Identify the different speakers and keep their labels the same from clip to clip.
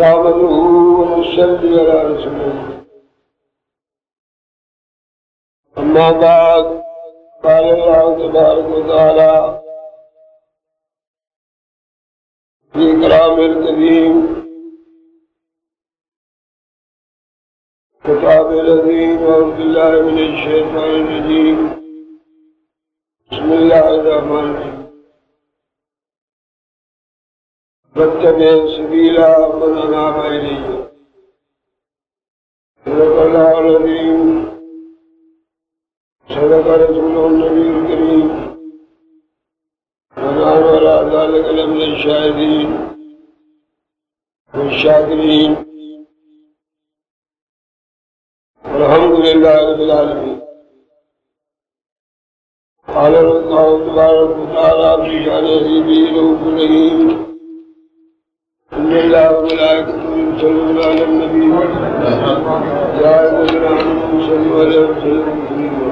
Speaker 1: نحمده ونصلي على رسوله أما بعد قال الله تبارك وتعالى في كلامه الكريم كتاب الذين أعوذ بالله من الشيطان الرجيم بسم الله الرحمن الرحيم واتبع سبيل من أناب إلي صدق الله العظيم صدق رسوله النبي الكريم ونحن على ذلك لمن الشاهدين والشاكرين والحمد لله رب العالمين. قال الله تبارك وتعالى في شأن حبيبه رؤوف رحيم إن الله وملائكته يصلون على النبي يا أيها الذين آمنوا صلوا عليه وسلموا تسليما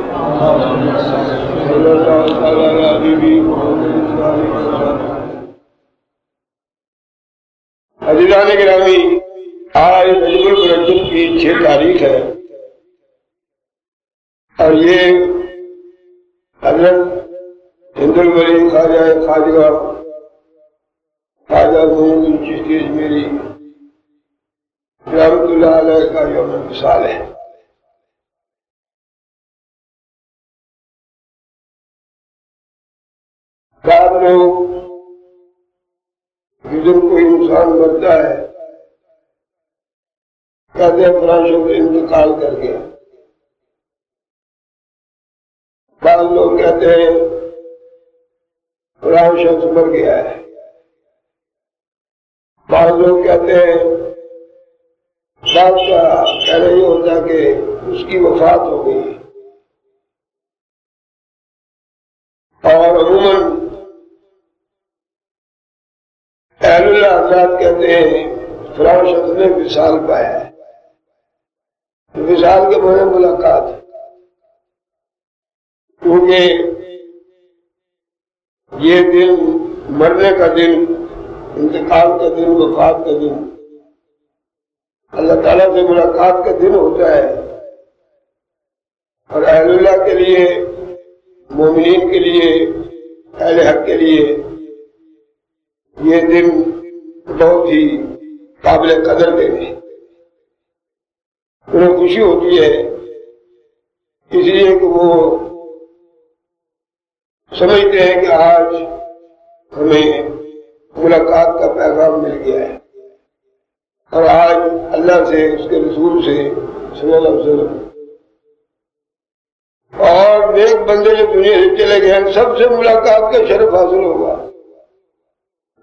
Speaker 1: صلى الله تعالى على حبيبه محمد وآله وصحبه. عزیزان گرامی، آج رجب المرجب کی 6 تاریخ ہے اور یہ حضرت ہند الولی خواجہ خواجہ معین الدین چشتی اجمیری رحمۃ اللہ علیہ کا یوم وصال ہے. بعض لوگ جن کوئی انسان مرتا ہے کہتے ہیں فلاں شخص انتقال کر گیا. بعض لوگ کہتے ہیں فلاں شخص مر گیا ہے. بعض لوگ کہتے ہیں بات کا کہنا یہ ہوتا کہ اس کی وفات ہو گئی. اور عموماً اہل اللہ حضرات کہتے ہیں فلاں شخص نے وصال پایا ہے. وصال کے معنی ملاقات ہے، کیونکہ یہ دن مرنے کا دن، انتقال کا دن، وفات کا دن اللہ تعالیٰ سے ملاقات کا دن ہوتا ہے. اور اہل اللہ کے لیے، مومنین کے لیے، اہل حق کے لیے یہ دن بہت ہی قابل قدر دن ہے. انہیں خوشی ہوتی ہے اس لیے کہ وہ سمجھتے ہیں کہ آج ہمیں ملاقات کا پیغام مل گیا ہے اور آج اللہ سے، اس کے رسول سے صلی اللہ علیہ وسلم اور نیک بندے جو دنیا سے چلے گئے ہیں سب سے ملاقات کا شرف حاصل ہوگا.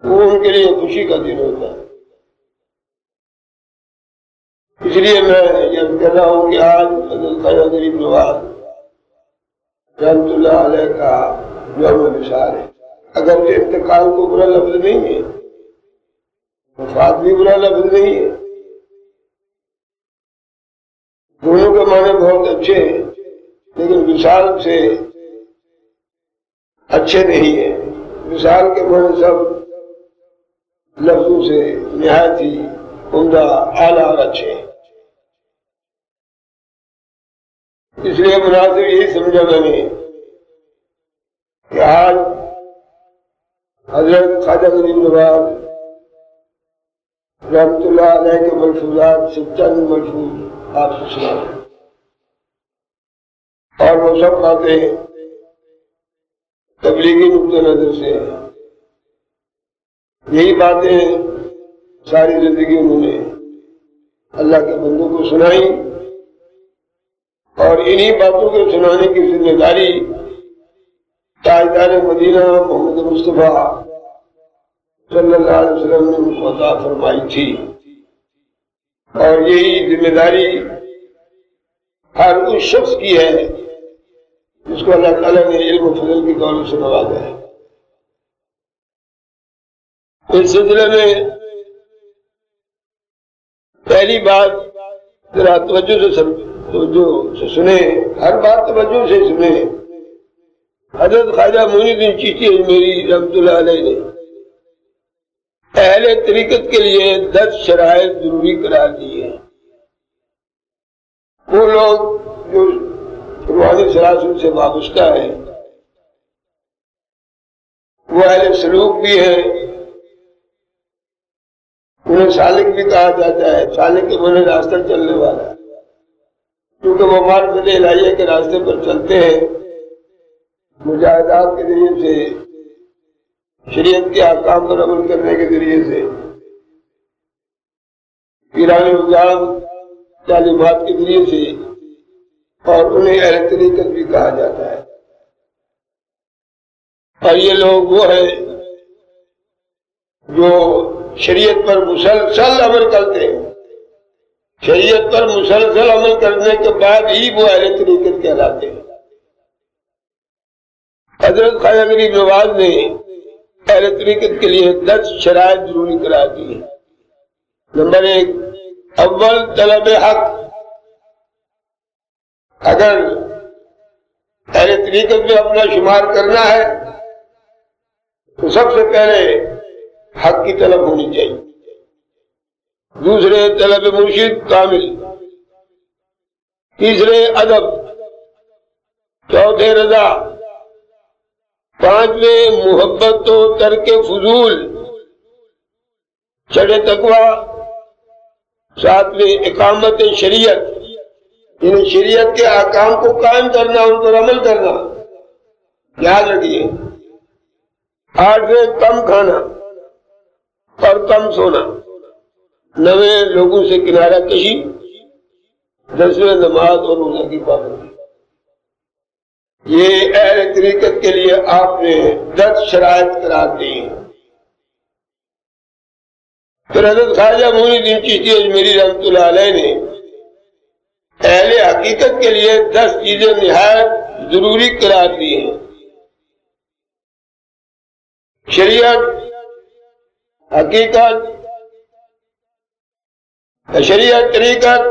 Speaker 1: وہ ان کے لیے خوشی کا دن ہوتا ہے. اس لیے میں یہ کہہ رہا ہوں کہ آج حضرت خواجہ غریب نواز رحمۃ اللہ علیہ کا یوم وصال ہے. اگر انتقال کو برا لفظ نہیں ہے، وفات بھی برا لفظ نہیں ہے، دونوں کے معنی بہت اچھے ہیں، لیکن وصال سے اچھے نہیں ہیں. وصال کے معنی سب لفظوں سے نہایت ہی عمدہ، اعلیٰ اور اچھے ہیں. اس لیے مناسب یہی سمجھا میں نے کہ آج حضرت خواجہ غریب نواز رحمۃ اللہ علیہ کے ملفوظات سے چند ملفوظ آپ کو سنائیں، اور وہ سب باتیں تبلیغی نقطہ نظر سے ہیں. یہی باتیں ساری زندگی انہوں نے اللہ کے بندوں کو سنائی اور انہی باتوں کو سنانے کی ذمہ داری تاجدار مدینہ محمد مصطفیٰ صلی اللہ علیہ وسلم نے ان کو عطا فرمائی تھی. اور یہی ذمہ داری ہر اس شخص کی ہے جس کو اللہ تعالیٰ نے علم و فضل کی دولت سے نوازا ہے. اس سلسلے میں پہلی بات ذرا توجہ سے سنیں، ہر بات توجہ سے سنیں. حضرت خواجہ معین الدین چشتی اجمیری رحمۃ اللہ علیہ نے اہل طریقت کے لیے 10 شرائط ضروری قرار دی ہیں۔ وہ لوگ جو روحانی سلاسل سے وابستہ ہیں، وہ اہل سلوک بھی ہیں، انہیں سالک بھی کہا جاتا ہے۔ سالک کے معنی راستہ چلنے والا، کیونکہ وہ معرفت الہیہ کے راستے پر چلتے ہیں، مجاہدات کے ذریعے سے، شریعت کے احکام پر عمل کرنے کے ذریعے سے، پیرانی نظام تعلیمات کے ذریعے سے، اور انہیں اہل طریقت بھی کہا جاتا ہے۔ اور یہ لوگ وہ ہیں جو شریعت پر مسلسل عمل کرتے ہیں، شریعت پر مسلسل عمل کرنے کے بعد ہی وہ اہل طریقت کہلاتے ہیں۔ حضرت خواجہ غریب نواز نے اہل طریقت کے لیے 10 شرائط ضروری قرار دی ہیں۔ نمبر 1، اول طلب حق۔ اگر اہل طریقت میں اپنا شمار کرنا ہے تو سب سے پہلے حق کی طلب ہونی چاہیے۔ دوسرے، طلب مرشد کامل۔ تیسرے، ادب۔ چوتھے، رضا۔ پانچویں، محبت و ترک فضول۔ چھٹے، تقوی۔ ساتویں، اقامت شریعت، یعنی شریعت کے احکام کو قائم کرنا، ان پر عمل کرنا، یاد رکھیے۔ آٹھویں، کم کھانا اور کم سونا۔ نویں، لوگوں سے کنارہ کشی۔ 10ویں، نماز اور روزہ کی پابندی۔ یہ اہل طریقت کے لیے آپ نے 10 شرائط قرار دی ہیں۔ پھر حضرت خواجہ معین الدین چشتی اجمیری رحمۃ اللہ علیہ نے اہل حقیقت کے لیے 10 چیزیں نہایت ضروری قرار دی ہیں۔ شریعت، حقیقت، شریعت، طریقت،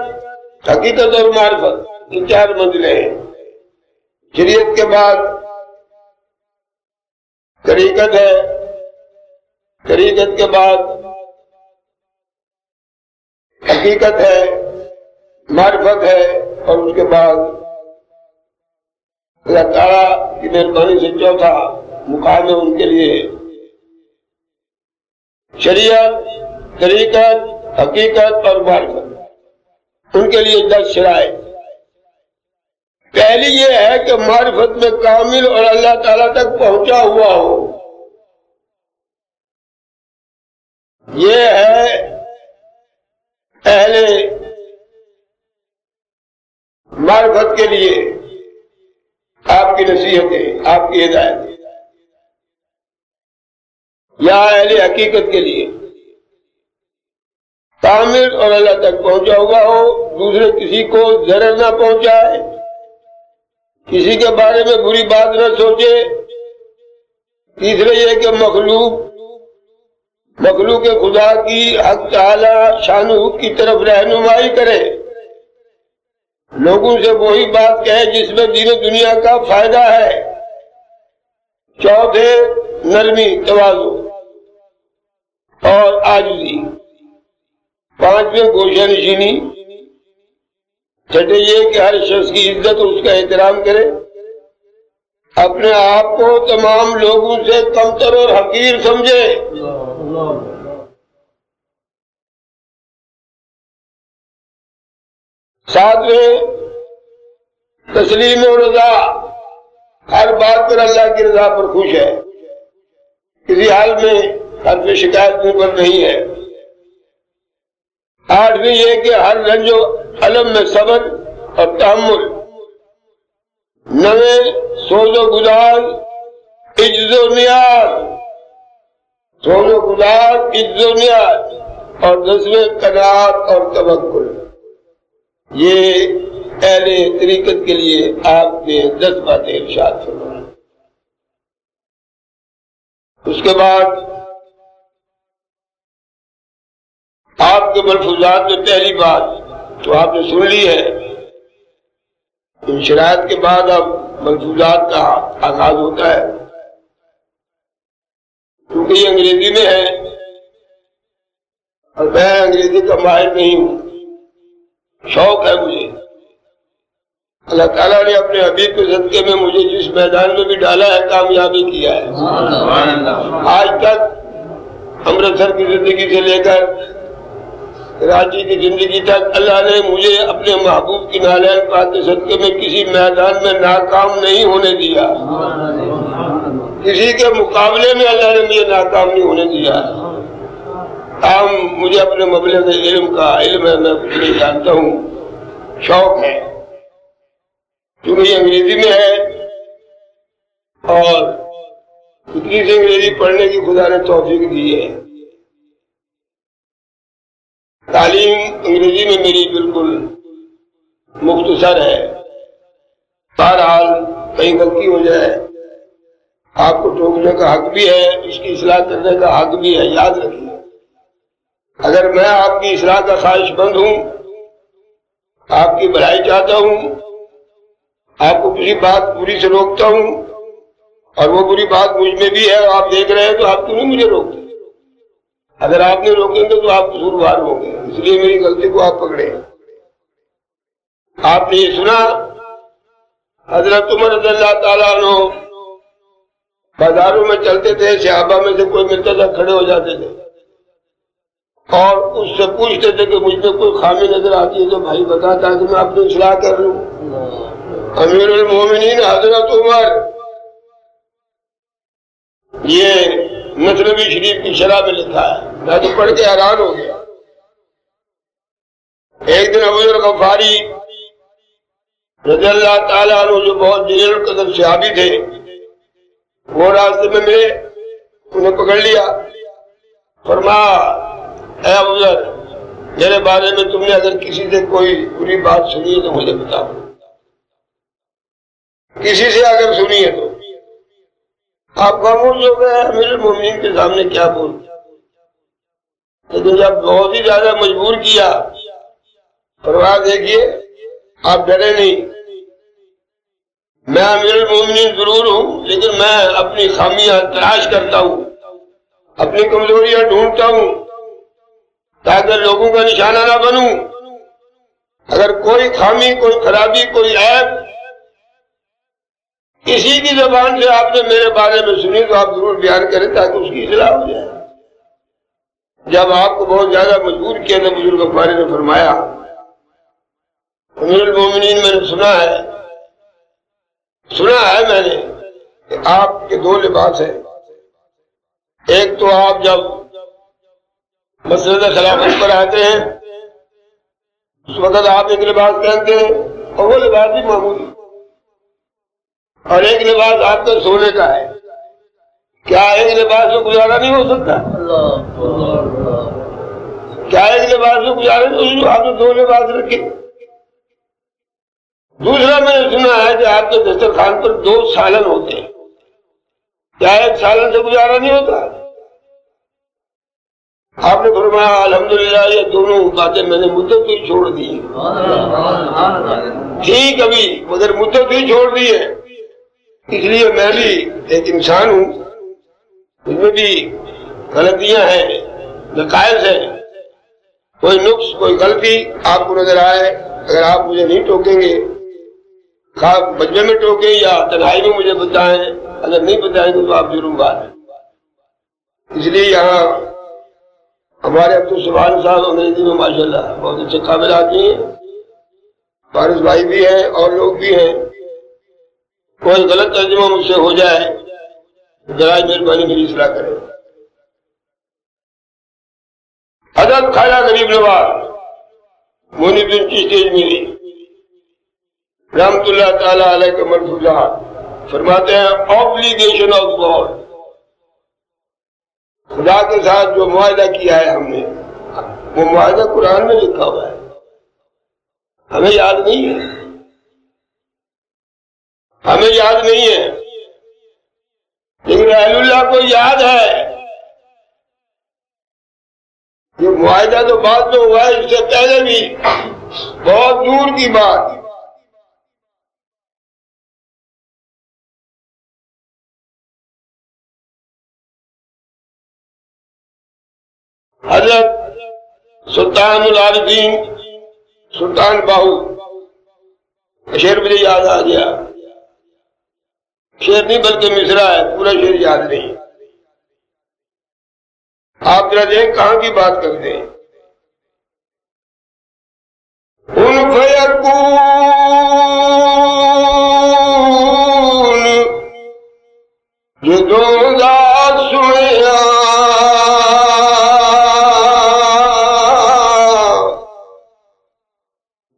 Speaker 1: حقیقت اور معرفت، یہ 4 منزلیں ہیں۔ شریعت کے بعد طریقت ہے، طریقت کے بعد حقیقت ہے، معرفت ہے، اور اس کے بعد اللہ تعالیٰ کی مہربانی سے چوتھا مقام ہے ان کے لیے شریعت، طریقت، حقیقت اور معرفت۔ ان کے لیے 10 شرائط۔ پہلی یہ ہے کہ معرفت میں کامل اور اللہ تعالیٰ تک پہنچا ہوا ہو۔ یہ ہے اہل معرفت کے لیے آپ کی نصیحتیں، آپ کی ہدایت، یا اہل حقیقت کے لیے کامل اور اللہ تک پہنچا ہوا ہو، دوسرے کسی کو ضرر نہ پہنچائے، کسی کے بارے میں بری بات نہ سوچے۔ تیسرے یہ کہ مخلوق خدا کی حق تعالی شانہ کی طرف رہنمائی کرے، لوگوں سے وہی بات کہے جس میں دین و دنیا کا فائدہ ہے۔ چوتھے، نرمی، تواضع اور عاجزی۔ پانچویں، گوشہ نشینی۔ چھٹے یہ کہ ہر شخص کی عزت اور اس کا احترام کرے، اپنے آپ کو تمام لوگوں سے کمتر اور حقیر سمجھے۔ ساتویں، تسلیم و رضا، ہر بات پر اللہ کی رضا پر خوش ہے، کسی حال میں حرف شکایت پر نہیں ہے۔ آٹھویں یہ کہ ہر رنج و الم میں صبر اور تحمل۔ نویں، سوز و گزار، عجز و نیاز، سوز و گزار، عجز و نیاز۔ اور 10ویں، قناعت اور توکل۔ یہ اہل طریقت کے لیے آپ نے 10 باتیں ارشاد فرمائیں۔ اس کے بعد آپ کے ملفوظات میں پہلی بات تو آپ نے سن لی ہے۔ ان شرائط کے بعد اب ملفوظات کا آغاز ہوتا ہے، کیونکہ یہ انگریزی میں ہے اور میں انگریزی کا ماہر نہیں ہوں، شوق ہے مجھے۔ اللہ تعالیٰ نے اپنے حبیب کے صدقے میں مجھے جس میدان میں بھی ڈالا ہے کامیابی کیا ہے۔ آج تک امرتسر کی زندگی سے لے کر کراچی کی زندگی تک اللہ نے مجھے اپنے محبوب کی نالین پاک کے صدقے میں کسی میدان میں ناکام نہیں ہونے دیا، کسی کے مقابلے میں اللہ نے مجھے ناکام نہیں ہونے دیا۔ مجھے اپنے مبلغ علم کا علم ہے، میں کچھ نہیں جانتا ہوں، شوق ہے، کیونکہ یہ انگریزی میں ہے اور اتنی سے انگریزی پڑھنے کی خدا نے توفیق دی ہے۔ تعلیم انگریزی میں میری بالکل مختصر ہے، بہرحال کہیں غلطی ہو جائے آپ کو ٹوکنے کا حق بھی ہے، اس کی اصلاح کرنے کا حق بھی ہے، یاد رکھیے۔ اگر میں آپ کی اصلاح کا خواہش مند ہوں، آپ کی بھلائی چاہتا ہوں، آپ کو کسی بات بری سے روکتا ہوں اور وہ بری بات مجھ میں بھی ہے اور آپ دیکھ رہے ہیں، تو آپ کیوں نہیں مجھے روکتے؟ اگر آپ نہیں روکیں گے تو آپ قصوروار ہوں گے، اس لیے میری غلطی کو آپ پکڑیں۔ آپ نے یہ سنا حضرت عمر رضی اللہ تعالیٰ عنہ بازاروں میں چلتے تھے، صحابہ میں سے کوئی ملتا تھا کھڑے ہو جاتے تھے اور اس سے پوچھتے تھے کہ مجھ میں کوئی خامی نظر آتی ہے تو بھائی بتا تاکہ میں اپنی اصلاح کر لوں۔ امیر المومنین حضرت عمر، یہ مطلبی شریف کی شرح میں لکھا ہے، میں تو پڑھ کے حیران ہو گیا۔ ایک دن ابو ذر غفاری رضی اللہ تعالیٰ عنہ جو بہت جلیل القدر صحابی تھے، وہ راستے میں ملے، انہیں پکڑ لیا، فرمایا اے ابو ذر، میرے بارے میں تم نے اگر کسی سے کوئی بری بات سنی ہے تو مجھے بتاؤ، کسی سے اگر سنی ہے تو۔ آپ خاموش ہو گئے، امیر المومنین کے سامنے کیا بول، لیکن جب بہت ہی زیادہ مجبور کیا، فرمایا دیکھیے آپ ڈرے نہیں، میں امیر المومنین ضرور ہوں لیکن میں اپنی خامیاں تلاش کرتا ہوں، اپنی کمزوریاں ڈھونڈتا ہوں تاکہ لوگوں کا نشانہ نہ بنوں۔ اگر کوئی خامی، کوئی خرابی، کوئی عیب کسی کی زبان سے آپ نے میرے بارے میں سنی تو آپ ضرور بیان کریں تاکہ اس کی اصلاح ہو جائے۔ جب آپ کو بہت زیادہ مجبور کیا تو بزرگ غفاری نے فرمایا امیر المومنین، میں نے سنا ہے میں نے کہ آپ کے دو لباس ہیں، ایک تو آپ جب مسجد خلافت پر آتے ہیں اس وقت آپ ایک لباس پہنتے ہیں اور وہ لباس بھی معمولی، اور ایک لباس آپ کا سونے کا ہے۔ کیا ایک لباس میں گزارا نہیں ہو سکتا؟ کیا ایک لباس میں گزارا نہیں ہو؟ آپ نے دو لباس رکھے۔ دوسرا میں نے سنا ہے کہ آپ کے دسترخوان پر 2 سالن ہوتے ہیں، کیا ایک سالن سے گزارا نہیں ہوتا؟ آپ نے فرمایا الحمدللہ یہ دونوں باتیں میں نے مدت ہی چھوڑ دی، ٹھیک ابھی مگر مدت ہی چھوڑ دی ہے، اس لیے میں بھی ایک انسان ہوں، اس میں بھی غلطیاں ہیں، نقائص ہیں، کوئی نقص، کوئی غلطی آپ کو نظر آئے، اگر آپ مجھے نہیں ٹوکیں گے، خواہ بجے میں ٹوکیں یا تنہائی میں مجھے بتائیں، اگر نہیں بتائیں گے تو آپ ضرور بات ہے۔ اس لیے یہاں ہمارے عبدالسبحان صاحب انگریزی میں ماشاءاللہ بہت اچھے قابل آدمی ہیں، فارس بھائی بھی ہیں اور لوگ بھی ہیں، کوئی غلط ترجمہ مجھ سے ہو جائے ذرا مہربانی میری اصلاح کرے۔ حضرت خواجہ غریب نواز مونی بن چشتی اجمیری رحمت اللہ تعالی علیہ کے ملفوظات فرماتے ہیں obligation of God، خدا کے ساتھ جو معاہدہ کیا ہے ہم نے، وہ معاہدہ قرآن میں لکھا ہوا ہے، ہمیں یاد نہیں ہے، ہمیں یاد نہیں ہے، لیکن اہل اللہ کو یاد ہے۔ یہ معاہدہ تو بعد میں ہوا ہے، اس سے پہلے بھی بہت دور کی بات۔ حضرت سلطان العارفین سلطان باہو شعر مجھے یاد آ گیا، شعر نہیں بلکہ مصرع ہے، پورا شعر یاد نہیں، آپ ذرا دیکھ کہاں کی بات کرتے ہیں۔ ان فیکون یہ دو ذات سنیا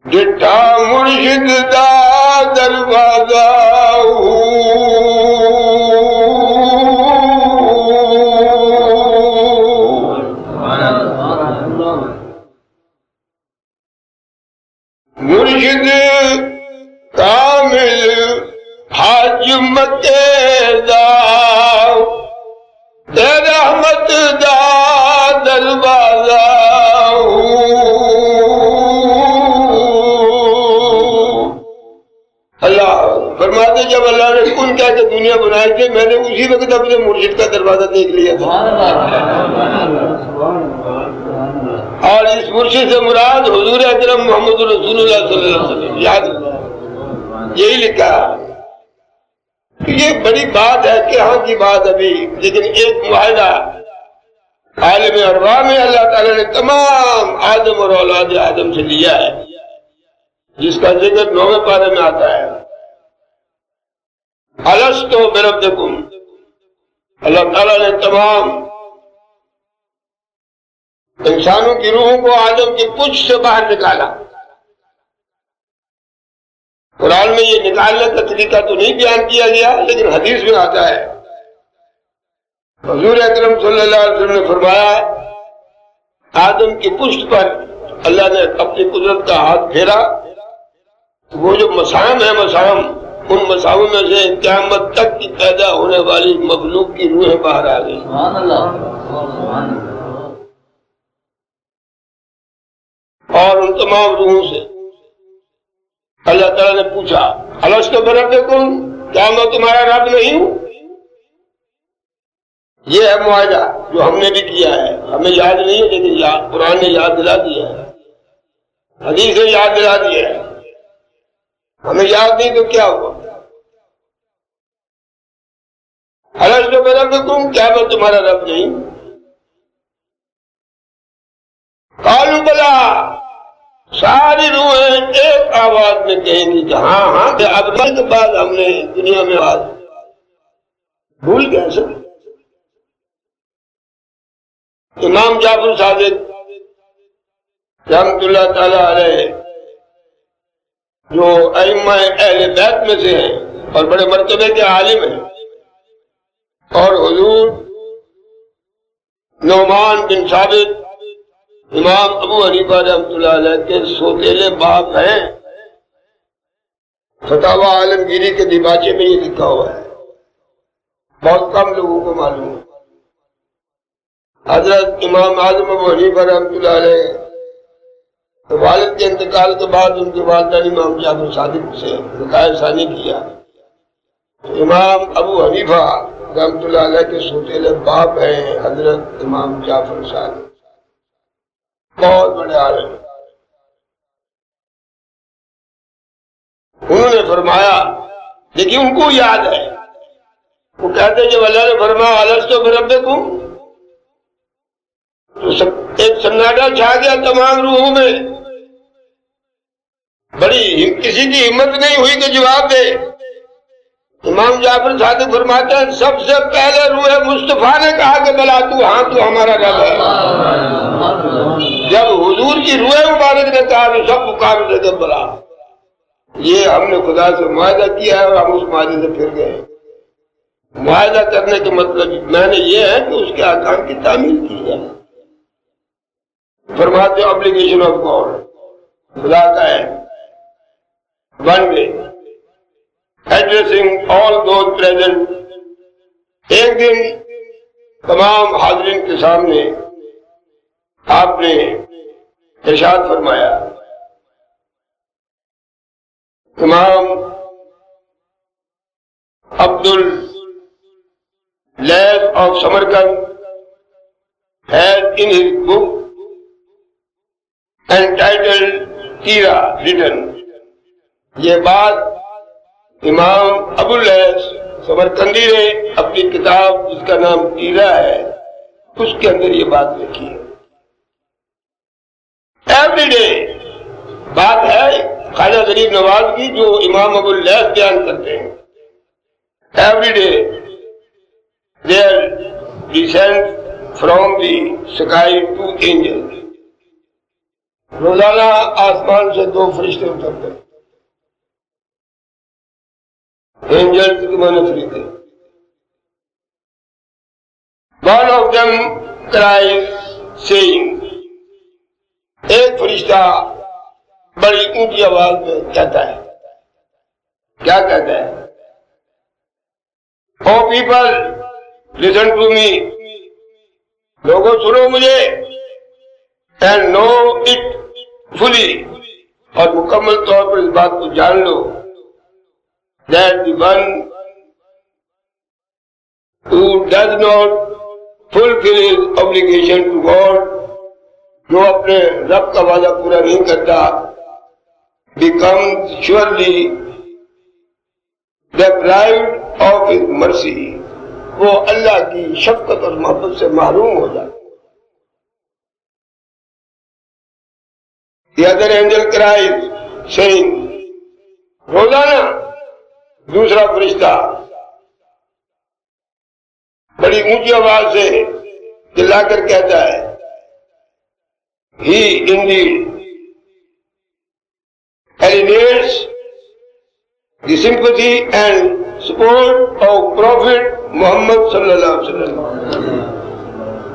Speaker 1: جٹھا مرشد دا دروازہ مرشد کامل حاج مکے دا رحمت دا دروازہ اللہ فرماتے جب اللہ نے کن کہہ کے دنیا بنائی تھی میں نے اسی وقت اپنے مرشد کا دروازہ دیکھ لیا تھا، اور اس مرشد سے مراد حضور اکرم محمد رسول اللہ صلی اللہ علیہ وسلم، یاد یہی لکھا۔ یہ بڑی بات ہے کہ ہاں کی بات ابھی، لیکن ایک معاہدہ عالم ارواح میں اللہ تعالیٰ نے تمام آدم اور اولاد آدم سے لیا ہے، جس کا ذکر 9ویں پارے میں آتا ہے۔ الستو بربکم، اللہ تعالیٰ نے تمام انسانوں کی روحوں کو آدم کی پوچھ سے باہر نکالا۔ قرآن میں یہ نکالنے کا طریقہ تو نہیں بیان کیا گیا، لیکن حدیث میں آتا ہے، حضور اکرم صلی اللہ علیہ وسلم نے فرمایا آدم کی پشت پر اللہ نے اپنی قدرت کا ہاتھ پھیرا، وہ جو مسام ہے مسام، ان مساموں میں سے قیامت تک کی پیدا ہونے والی مخلوق کی روحیں باہر آ گئی۔ اور ان تمام روحوں سے اللہ تعالیٰ نے پوچھا الست بربکم، کیا میں تمہارا رب نہیں ہوں؟ یہ ہے معاہدہ جو ہم نے بھی کیا ہے، ہمیں یاد نہیں ہے لیکن قرآن نے یاد دلا دیا ہے، حدیث نے یاد دلا دیا ہے، ہمیں یاد نہیں تو کیا ہوا؟ الست بربکم، کیا میں تمہارا رب نہیں؟ قالوا بلا، ساری روحیں ایک آواز میں کہیں گی کہ ہاں ہاں، کہ اب مرنے کے بعد ہم نے دنیا میں آج بھول گئے سب۔ امام جعفر صادق رحمت اللہ تعالی علیہ جو ائمہ اہل بیت میں سے ہیں اور بڑے مرتبے کے عالم ہیں، اور حضور نعمان بن ثابت امام ابو حنیفہ رحمۃ اللہ علیہ کے سوتیلے باپ ہیں، فتاوی عالمگیری کے دیباچے میں یہ لکھا ہوا ہے، بہت کم لوگوں کو معلوم ہے۔ حضرت امام اعظم ابو حنیفہ رحمۃ اللہ علیہ والد کے انتقال کے بعد ان کے والدہ نے امام جعفر صادق سے رکائے ثانی کیا۔ امام ابو حنیفہ رحمۃ اللہ علیہ کے سوتیلے باپ ہیں حضرت امام جعفر صادق، بہت بڑے عالم۔ انہوں نے فرمایا، لیکن ان کو یاد ہے، وہ کہتے جب اللہ نے فرمایا الست بربکم تو ایک سناٹا چھا گیا تمام روحوں میں، بڑی کسی کی ہمت نہیں ہوئی کہ جواب دے۔ امام جعفر صادق فرماتے ہیں سب سے پہلے روح مصطفیٰ نے کہا کہ بلا تو ہاں تو ہمارا رب ہے۔ جب حضور کی روح مبارک نے کہا تو سب مقام سے کہ بلا۔ یہ ہم نے خدا سے معاہدہ کیا ہے اور ہم اس معاہدے سے پھر گئے۔ معاہدہ کرنے کا مطلب میں نے یہ ہے کہ اس کے احکام کی تعمیل کی ہے۔ فرماتے ہیں obligation of God، خدا کا ہے۔ One day addressing all those present، ایک دن تمام حاضرین کے سامنے آپ نے ارشاد فرمایا، امام Abdul-Laith of Samarkand has in his book entitled Tira written. یہ بات امام ابو اللیث سمرقندی نے اپنی کتاب جس کا نام تیرا ہے اس کے اندر یہ بات لکھی ہے. ایوری ڈے بات ہے خواجہ غریب نواز کی جو امام ابو اللیث بیان کرتے ہیں. Every day there descend from the sky two angels. روزانہ آسمان سے دو فرشتے اترتے ہیں. Angels کے معنی فرشتے. One of them cries saying, ایک فرشتہ بڑی اونچی آواز میں کہتا ہے. کیا کہتا ہے؟ Oh people, listen to me. لوگوں سنو مجھے. And know it fully. اور مکمل طور پر اس بات کو جان لو. That the one who does not fulfill his obligation to God, جو اپنے رب کا وعدہ پورا نہیں کرتا, becomes surely deprived of his mercy. وہ اللہ کی شفقت اور محبت سے محروم ہو جاتا. The other angel cries saying, روزانہ دوسرا فرشتہ بڑی اونچی آواز سے چلا کر کہتا ہے, He indeed alienates the sympathy and support of Prophet Muhammad sallallahu alaihi wasallam.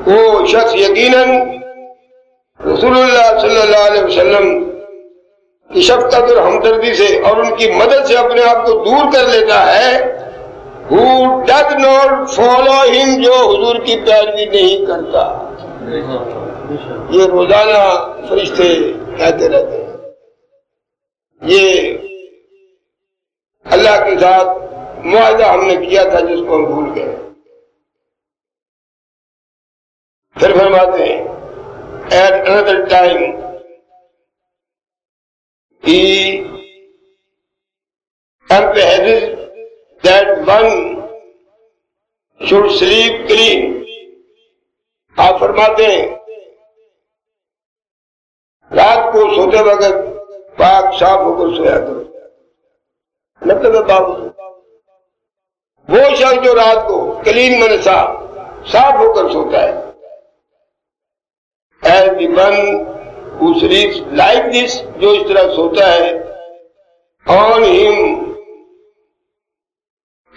Speaker 1: وہ شخص یقیناً رسول اللہ صلی اللہ علیہ وسلم کی شفقت اور ہمدردی سے اور ان کی مدد سے اپنے آپ کو دور کر لیتا ہے. Who does not follow him, جو حضور کی پیروی نہیں کرتا. یہ روزانہ فرشتے کہتے رہتے ہیں. یہ اللہ کے ساتھ معاہدہ ہم نے کیا تھا جس کو ہم بھول گئے. پھر فرماتے ہیں, at another time he emphasizes that one should sleep clean. آپ فرماتے ہیں رات کو سوتے وقت پاک صاف ہو کر سویا کرو. مطلب ہے بابو وہ شخص جو رات کو کلین من صاف ہو کر سوتا ہے. As the one who sleeps like this, جو اس طرح سوتا ہے, on him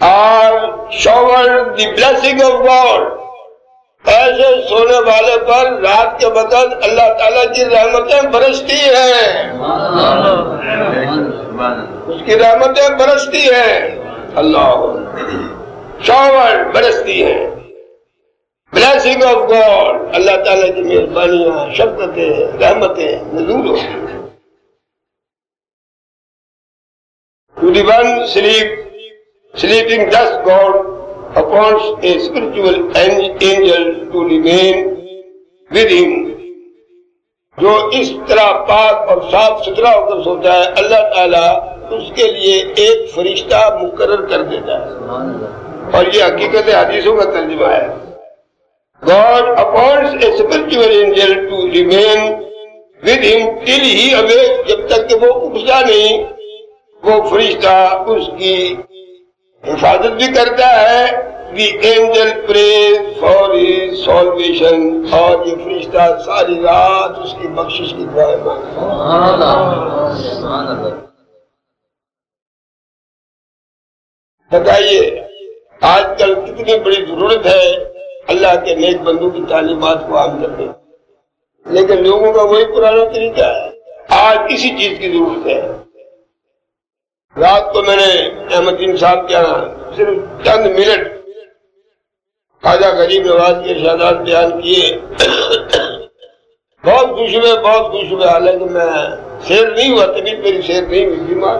Speaker 1: are showered the blessing of God. ایسے سونے والے پر رات کے وقت اللہ تعالیٰ کی رحمتیں برستی ہیں. اس کی رحمتیں برستی ہیں. اللہ showered برستی ہیں. Blessing of God, اللہ تعالیٰ کی مہربانیاں, شفقتیں, رحمتیں نزول ہوتی ہیں. To the one sleeping thus, God appoints a spiritual angel to remain with him. جو اس طرح پاک اور صاف ستھرا ہو کر سوتا ہے, اللہ تعالیٰ اس کے لیے ایک فرشتہ مقرر کر دیتا ہے. اور یہ حقیقت حدیثوں کا ترجمہ ہے. God appoints a spiritual angel to remain with him till he awakes. جب تک کہ وہ اٹھتا نہیں, وہ فرشتہ اس کی حفاظت بھی کرتا ہے. The angel prays for his salvation. اور یہ فرشتہ ساری رات اس کی بخشش کی دعائیں مانگتا ہے. بتائیے آج کل کتنی بڑی ضرورت ہے اللہ کے نیک بندوں کی تعلیمات کو عام کرنے, لیکن لوگوں کا وہی پرانا طریقہ ہے. آج اسی چیز کی ضرورت ہے. رات کو میں نے احمد دین صاحب کے یہاں صرف چند منٹ خواجہ غریب نواز کے ارشادات بیان کیے. بہت خوش ہوئے, حالانکہ میں سیر نہیں ہوا, طبیعت میری سیر نہیں ہوئی, بیمار.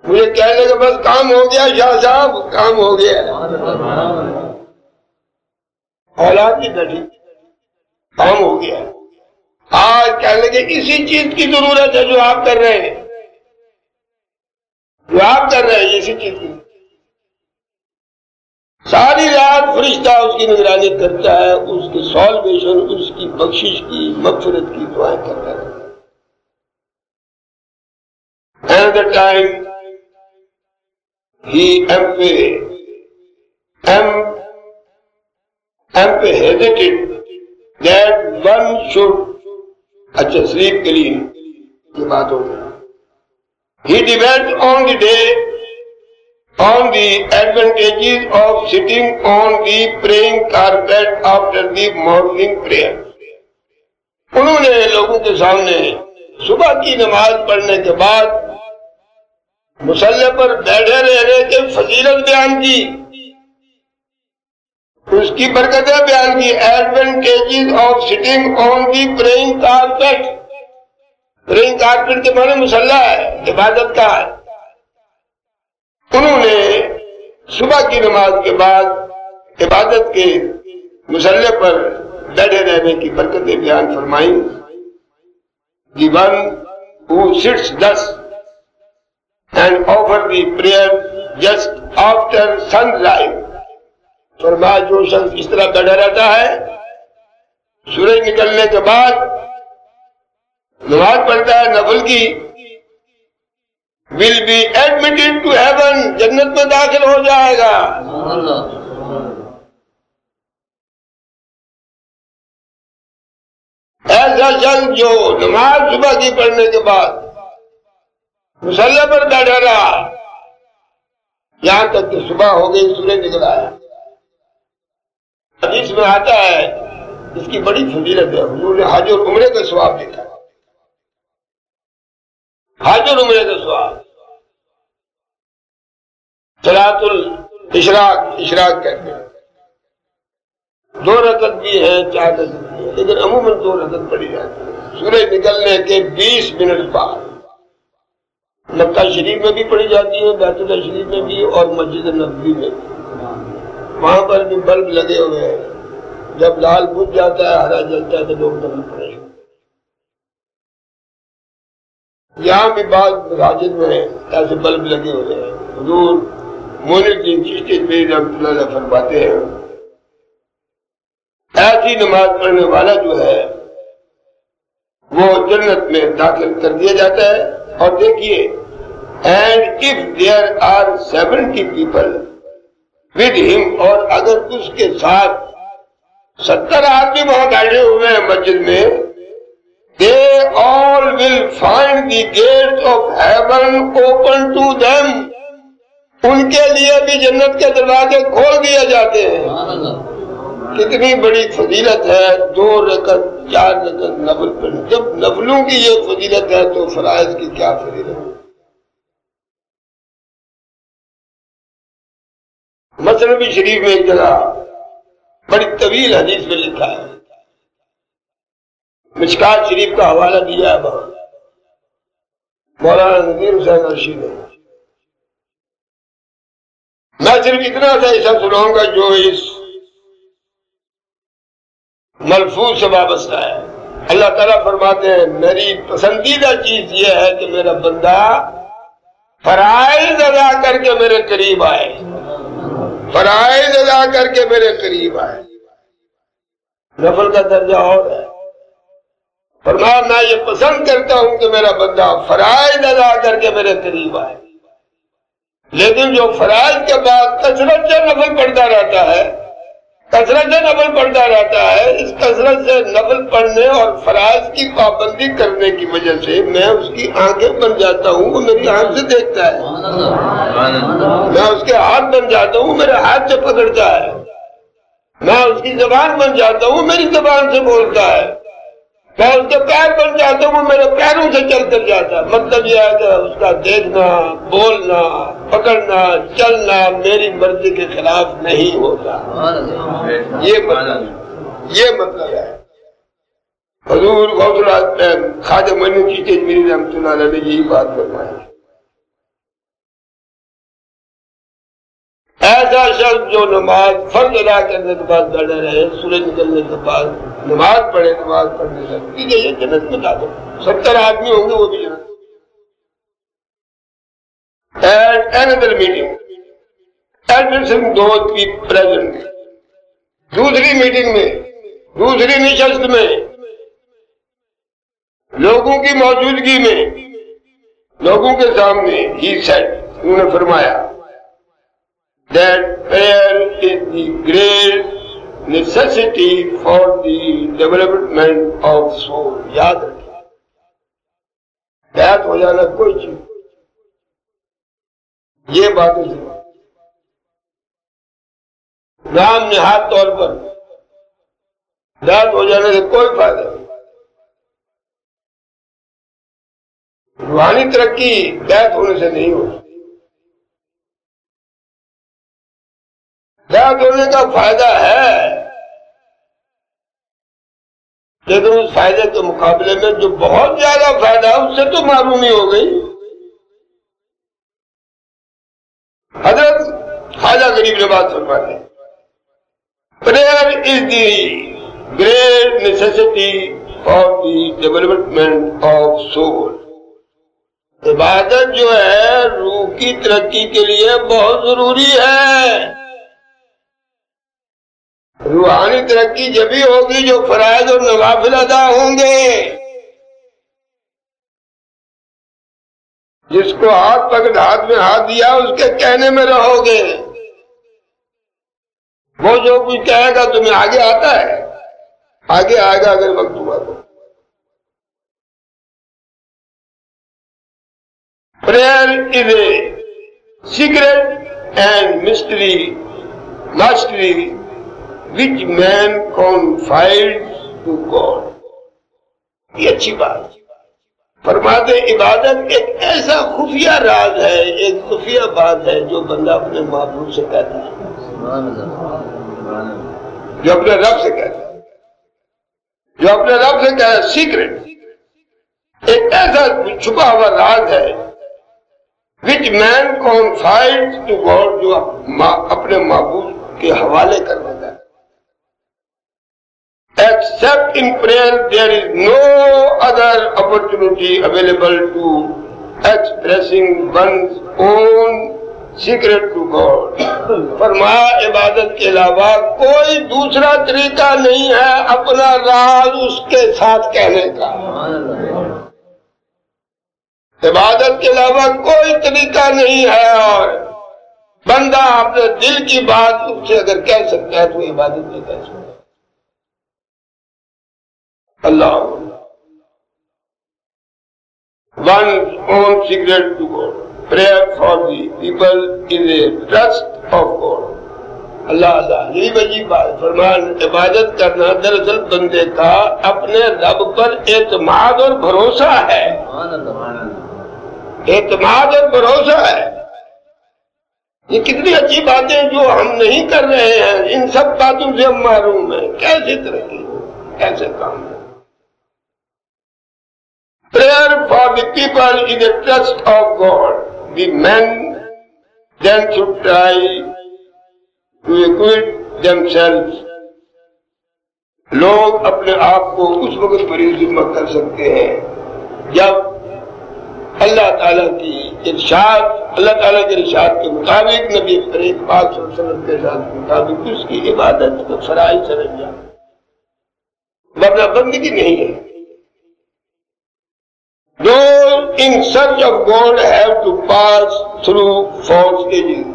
Speaker 1: مجھے کہنے لگا بس کام ہو گیا شاہ صاحب, کام ہو گیا. اولاد کی بیٹھی, کام ہو گیا. آج کہنے لگے اسی چیز کی ضرورت ہے جو آپ کر رہے ہیں، جو آپ کر رہے ہیں اسی چیز کی، ساری رات فرشتہ اس کی نگرانی کرتا ہے، اس کی سالویشن، اس کی بخشش کی، مغفرت کی دعائیں کرتا ہے. Another time he emphasized that one should sleep clean. یہ بات ہو گئی. He dwelt on the advantages of sitting on the praying carpet after the morning prayer. انہوں نے لوگوں کے سامنے صبح کی نماز پڑھنے کے بعد مصلی پر بیٹھے رہنے کی فضیلت بیان کی، اس کی برکتیں بیان کی. Advantages of sitting on the praying carpet. Praying carpet کے معنی مصلی ہے، عبادت کا ہے. انہوں نے صبح کی نماز کے بعد عبادت کے مصلی پر بیٹھے رہنے کی برکتیں بیان فرمائیں. The one who sits thus and offer the prayer just after sunrise. فرمایا جو شخص اس طرح بیٹھا رہتا ہے سورج نکلنے کے بعد نماز پڑھتا ہے نفل کی، will be admitted to heaven. جنت میں داخل ہو جائے گا. ایسا شخص جو نماز صبح کی پڑھنے کے بعد مصلی پر بیٹھا رہا یہاں تک کہ صبح ہو گئی، سورج نکل آیا. حدیث میں آتا ہے اس کی بڑی فضیلت ہے. حضور نے حج اور عمرے کا ثواب دیکھا. حج اور عمرے کا ثواب. صلاۃ الاشراق، اشراق کہتے ہیں. 2 رکعت بھی ہیں، 4 رکعت بھی ہیں، لیکن عموماً 2 رکعت پڑھی جاتی ہے سورج نکلنے کے 20 منٹ بعد. مکہ شریف میں بھی پڑھی جاتی ہے، بیت اللہ شریف میں بھی، اور مسجد نبوی میں بھی. وہاں پر بھی بلب لگے ہوئے ہیں. جب لال بجھ جاتا ہے، ہرا جلتا ہے تو لوگ نفل پڑھیں. یہاں بھی بعض مساجد میں ایسے بلب لگے ہوئے ہیں. حضور معین الدین چشتی رحمۃ اللہ علیہ فرماتے ہیں ایسی نماز پڑھنے والا جو ہے وہ جنت میں داخل کر دیا جاتا ہے. اور دیکھیے and if there are 70 people with ہم، اور اگر اس کے ساتھ 70 آدمی وہاں بیٹھے ہوئے ہیں مسجد میں، they all will find the gates of heaven open to them. ان کے لیے بھی جنت کے دروازے کھول دیے جاتے ہیں. کتنی بڑی فضیلت ہے 2 رکعت 4 رکعت نفل پڑھنے. جب نفلوں کی یہ فضیلت ہے تو فرائض کی کیا فضیلت ہے. مسنوی شریف میں ایک جگہ بڑی طویل حدیث میں لکھا ہے، مشکات شریف کا حوالہ دیا ہے مولانا نذیر حسین عرشی نے. میں صرف اتنا سا ایسا سناؤں گا جو اس ملفوظ سے وابستہ ہے. اللہ تعالیٰ فرماتے ہیں میری پسندیدہ چیز یہ ہے کہ میرا بندہ فرائض ادا کر کے میرے قریب آئے، فرائض ادا کر کے میرے قریب آئے. نفل کا درجہ اور ہے. فرمایا میں یہ پسند کرتا ہوں کہ میرا بندہ فرائض ادا کر کے میرے قریب آئے، لیکن جو فرائض کے بعد کثرت سے نفل پڑھتا رہتا ہے، کثرت سے نفل پڑھتا رہتا ہے، اس کثرت سے نفل پڑھنے اور فرائض کی پابندی کرنے کی وجہ سے میں اس کی آنکھیں بن جاتا ہوں، وہ میری آنکھ سے دیکھتا ہے. میں اس کے ہاتھ بن جاتا ہوں، میرے ہاتھ سے پکڑتا ہے. میں اس کی زبان بن جاتا ہوں، میری زبان سے بولتا ہے. میں اس کے پیر بن جاتا ہوں، وہ میرے پیروں سے چل کر جاتا ہے. مطلب یہ ہے کہ اس کا دیکھنا، بولنا، پکڑنا، چلنا میری مرضی کے خلاف نہیں ہوتا. یہ مطلب ہے. حضور غوث العظم خواجہ معین الدین چشتی اجمیری رحمۃ اللہ علیہ نے یہی بات فرمائی. ایسا شخص جو نماز فرض ادا کرنے کے بعد بیٹھا رہے سورج نکلنے کے بعد نماز پڑھنے لگتی ہے، یہ جنت میں داخل 70 آدمی ہوں گے وہ بھی جنت. At another meeting, addressing those people present, دوسری میٹنگ میں، دوسری نشست میں، لوگوں کی موجودگی میں، لوگوں کے سامنے he said، انہوں نے فرمایا that prayer is the great necessity for the development of soul. یاد رکھیں، بیعت ہو جانا کوئی چیز، یہ باتیں نام نہاد طور پر بیعت ہو جانے سے کوئی فائدہ نہیں. روحانی ترقی بیعت ہونے سے نہیں ہوتی. بیعت ہونے کا فائدہ ہے، لیکن اس فائدے کے مقابلے میں جو بہت زیادہ فائدہ ہے اس سے تو معلومی ہو گئی. حضرت خواجہ غریب نواز فرماتے ہیں prayer is the great necessity for the development of soul. عبادت جو ہے روح کی ترقی کے لیے بہت ضروری ہے. روحانی ترقی جبھی ہوگی جو فرائض اور نوافل ادا ہوں گے. جس کو ہاتھ پکڑ ہاتھ میں ہاتھ دیا اس کے کہنے میں رہو گے. وہ جو کچھ کہے گا تمہیں آگے آتا ہے، آگے آئے گا اگر وقت ہوا تو. Prayer is a secret and mastery which man confides to God. یہ اچھی بات فرماتے، عبادت ایک ایسا خفیہ راز ہے، ایک خفیہ بات ہے جو بندہ اپنے معبود سے کہتا ہے، جو اپنے رب سے کہتا ہے، جو اپنے رب سے کہتا ہے. سیکرٹ ایک ایسا چھپا ہوا راز ہے which man confides to God، جو اپنے معبود کے حوالے کر دیتا ہے. Except in prayer there is no other opportunity available to expressing one's own secret to God. فرمایا عبادت کے علاوہ کوئی دوسرا طریقہ نہیں ہے اپنا راز اس کے ساتھ کہنے کا. عبادت کے علاوہ کوئی طریقہ نہیں ہے، اور بندہ اپنے دل کی بات اس سے اگر کہہ سکتا ہے تو عبادت نہیں کہہ سکتا. اللہ one's own secret to God. Prayer for the people is a trust of God. اللہ یہی وجہ بات فرمان، عبادت کرنا دراصل بندے کا اپنے رب پر اعتماد اور بھروسہ ہے. اعتماد اور بھروسہ ہے. یہ کتنی اچھی باتیں جو ہم نہیں کر رہے ہیں، ان سب باتوں سے ہم محروم ہیں. کیسے ترقی، کیسے کام. Prayer for the people is a trust of God. The men then should try to equip themselves. لوگ اپنے آپ کو اس وقت پر ذمہ کر سکتے ہیں جب اللہ تعالیٰ کی ارشاد، اللہ تعالیٰ کے ارشاد کے مطابق، نبی کریم پاک صلی اللہ علیہ وسلم کے ارشاد کے مطابق اس کی عبادت کو فرائض سمجھ جائے، ورنہ بندگی نہیں ہے. Those in search of God have to pass through 4 stages.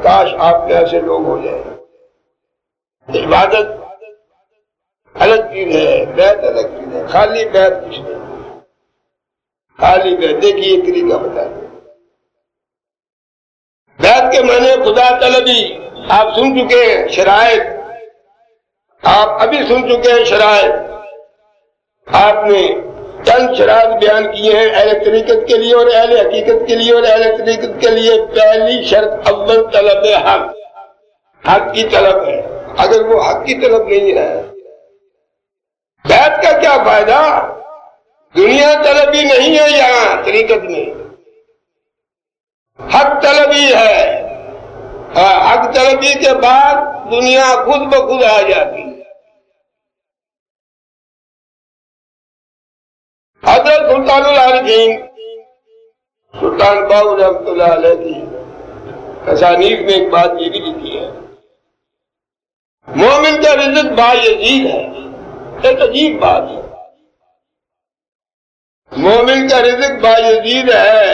Speaker 1: کاش آپ میں ایسے لوگ ہو جائیں. عبادت الگ چیز ہے، بیعت الگ چیز ہے. خالی بیعت کچھ نہیں، خالی بیعت. دیکھیے ایک طریقہ بتا دیں. بیعت کے معنی خدا طلبی. آپ سن چکے ہیں شرائط، آپ ابھی سن چکے ہیں شرائط. آپ نے چند شرائط بیان کیے ہیں اہل طریقت کے لیے اور اہل حقیقت کے لیے. اور اہل طریقت کے لیے پہلی شرط اول طلب حق، حق کی طلب ہے. اگر وہ حق کی طلب نہیں ہے، بیعت کا کیا فائدہ؟ دنیا طلبی نہیں ہے یہاں طریقت میں، حق طلبی ہے. حق طلبی کے بعد دنیا خود بخود آ جاتی ہے. حضرت سلطان العارفین سلطان باہو رحمۃ اللہ علیہ کی تصانیف میں ایک بات یہ بھی لکھی ہے، مومن کا رزق بایزید ہے۔ ایک عجیب بات ہے، مومن کا رزق بایزید ہے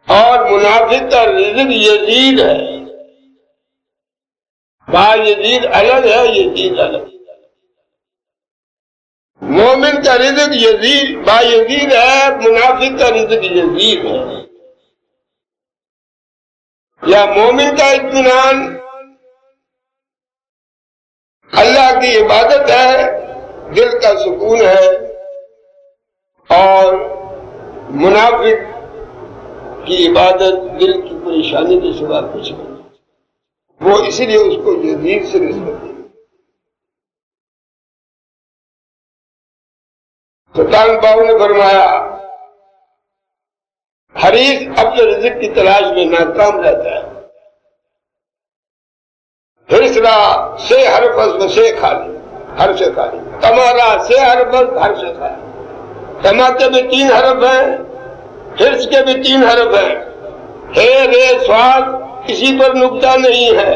Speaker 1: اور منافق کا رزق یزید ہے۔ بایزید الگ ہے، یزید الگ۔ مومن کا رزق یزید بایزید ہے، منافق کا رزق یزید ہے۔ یا مومن کا اطمینان اللہ کی عبادت ہے، دل کا سکون ہے، اور منافق کی عبادت دل کی پریشانی کے سوا کچھ نہیں، وہ اسی لیے اس کو یزید سے نسبت دی۔ سلطان باہو نے فرمایا حریص اپنے رزق کی تلاش میں ناکام رہتا ہے۔ حرص سے حرفظ و سے خالی، ہر سے خالی، تمہارا سے حرفظ ہر سے خالی۔ تما کے بھی 3 حرف ہیں، حرص کے بھی 3 حرف ہیں، ہے رے سواد کسی پر نقطہ نہیں ہے،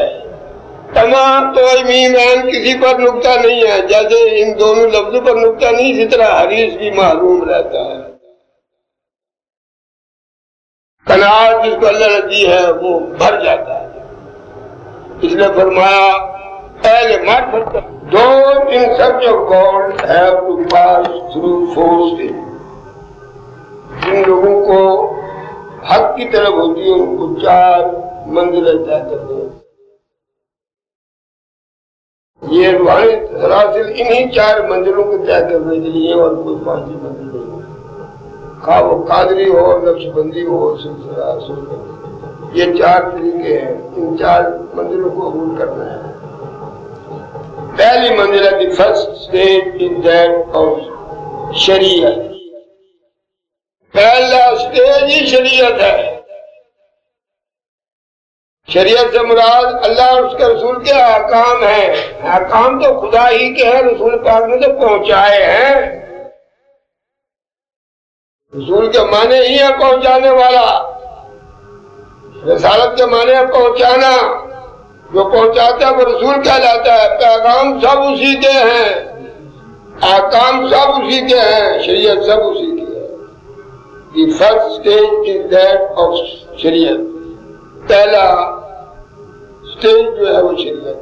Speaker 1: تما تو میم کسی پر نقطہ نہیں ہے، جیسے ان دونوں لفظوں پر نقطہ نہیں، اسی طرح حریص بھی محروم رہتا ہے۔ قناعت جس کو اللہ نے دی ہے وہ بھر جاتا ہے۔ اس نے فرمایا اہل معرفت those in search of God have to pass through 4 stages۔ جن لوگوں کو حق کی طرف ہوتی ہے ان کو 4 منزلیں طے کرتے ہیں۔ یہ روحانی سلاسل انہی 4 منزلوں کو طے کرنے کے لیے، اور کوئی 5 منزل نہیں، خواہ وہ قادری ہو، نقش بندی ہو، سلسلہ سلطہ، یہ 4 طریقے ہیں۔ ان 4 منزلوں کو عبور کرنا ہے۔ پہلی منزل ہے the first stage is that of شریعت۔ پہلا اسٹیج ہی شریعت ہے۔ شریعت سے مراد اللہ اور اس کے رسول کے احکام ہیں۔ احکام تو خدا ہی کے ہیں، رسول پاک نے تو پہنچائے ہیں۔ رسول کے معنی ہی ہے پہنچانے والا، رسالت کے معنی ہے پہنچانا۔ جو پہنچاتا ہے وہ رسول کہلاتا ہے۔ پیغام سب اسی کے ہیں، احکام سب اسی کے ہیں، شریعت سب اسی کی ہے۔ The first stage is that of شریعت۔ پہلا اسٹیج جو ہے وہ شریعت۔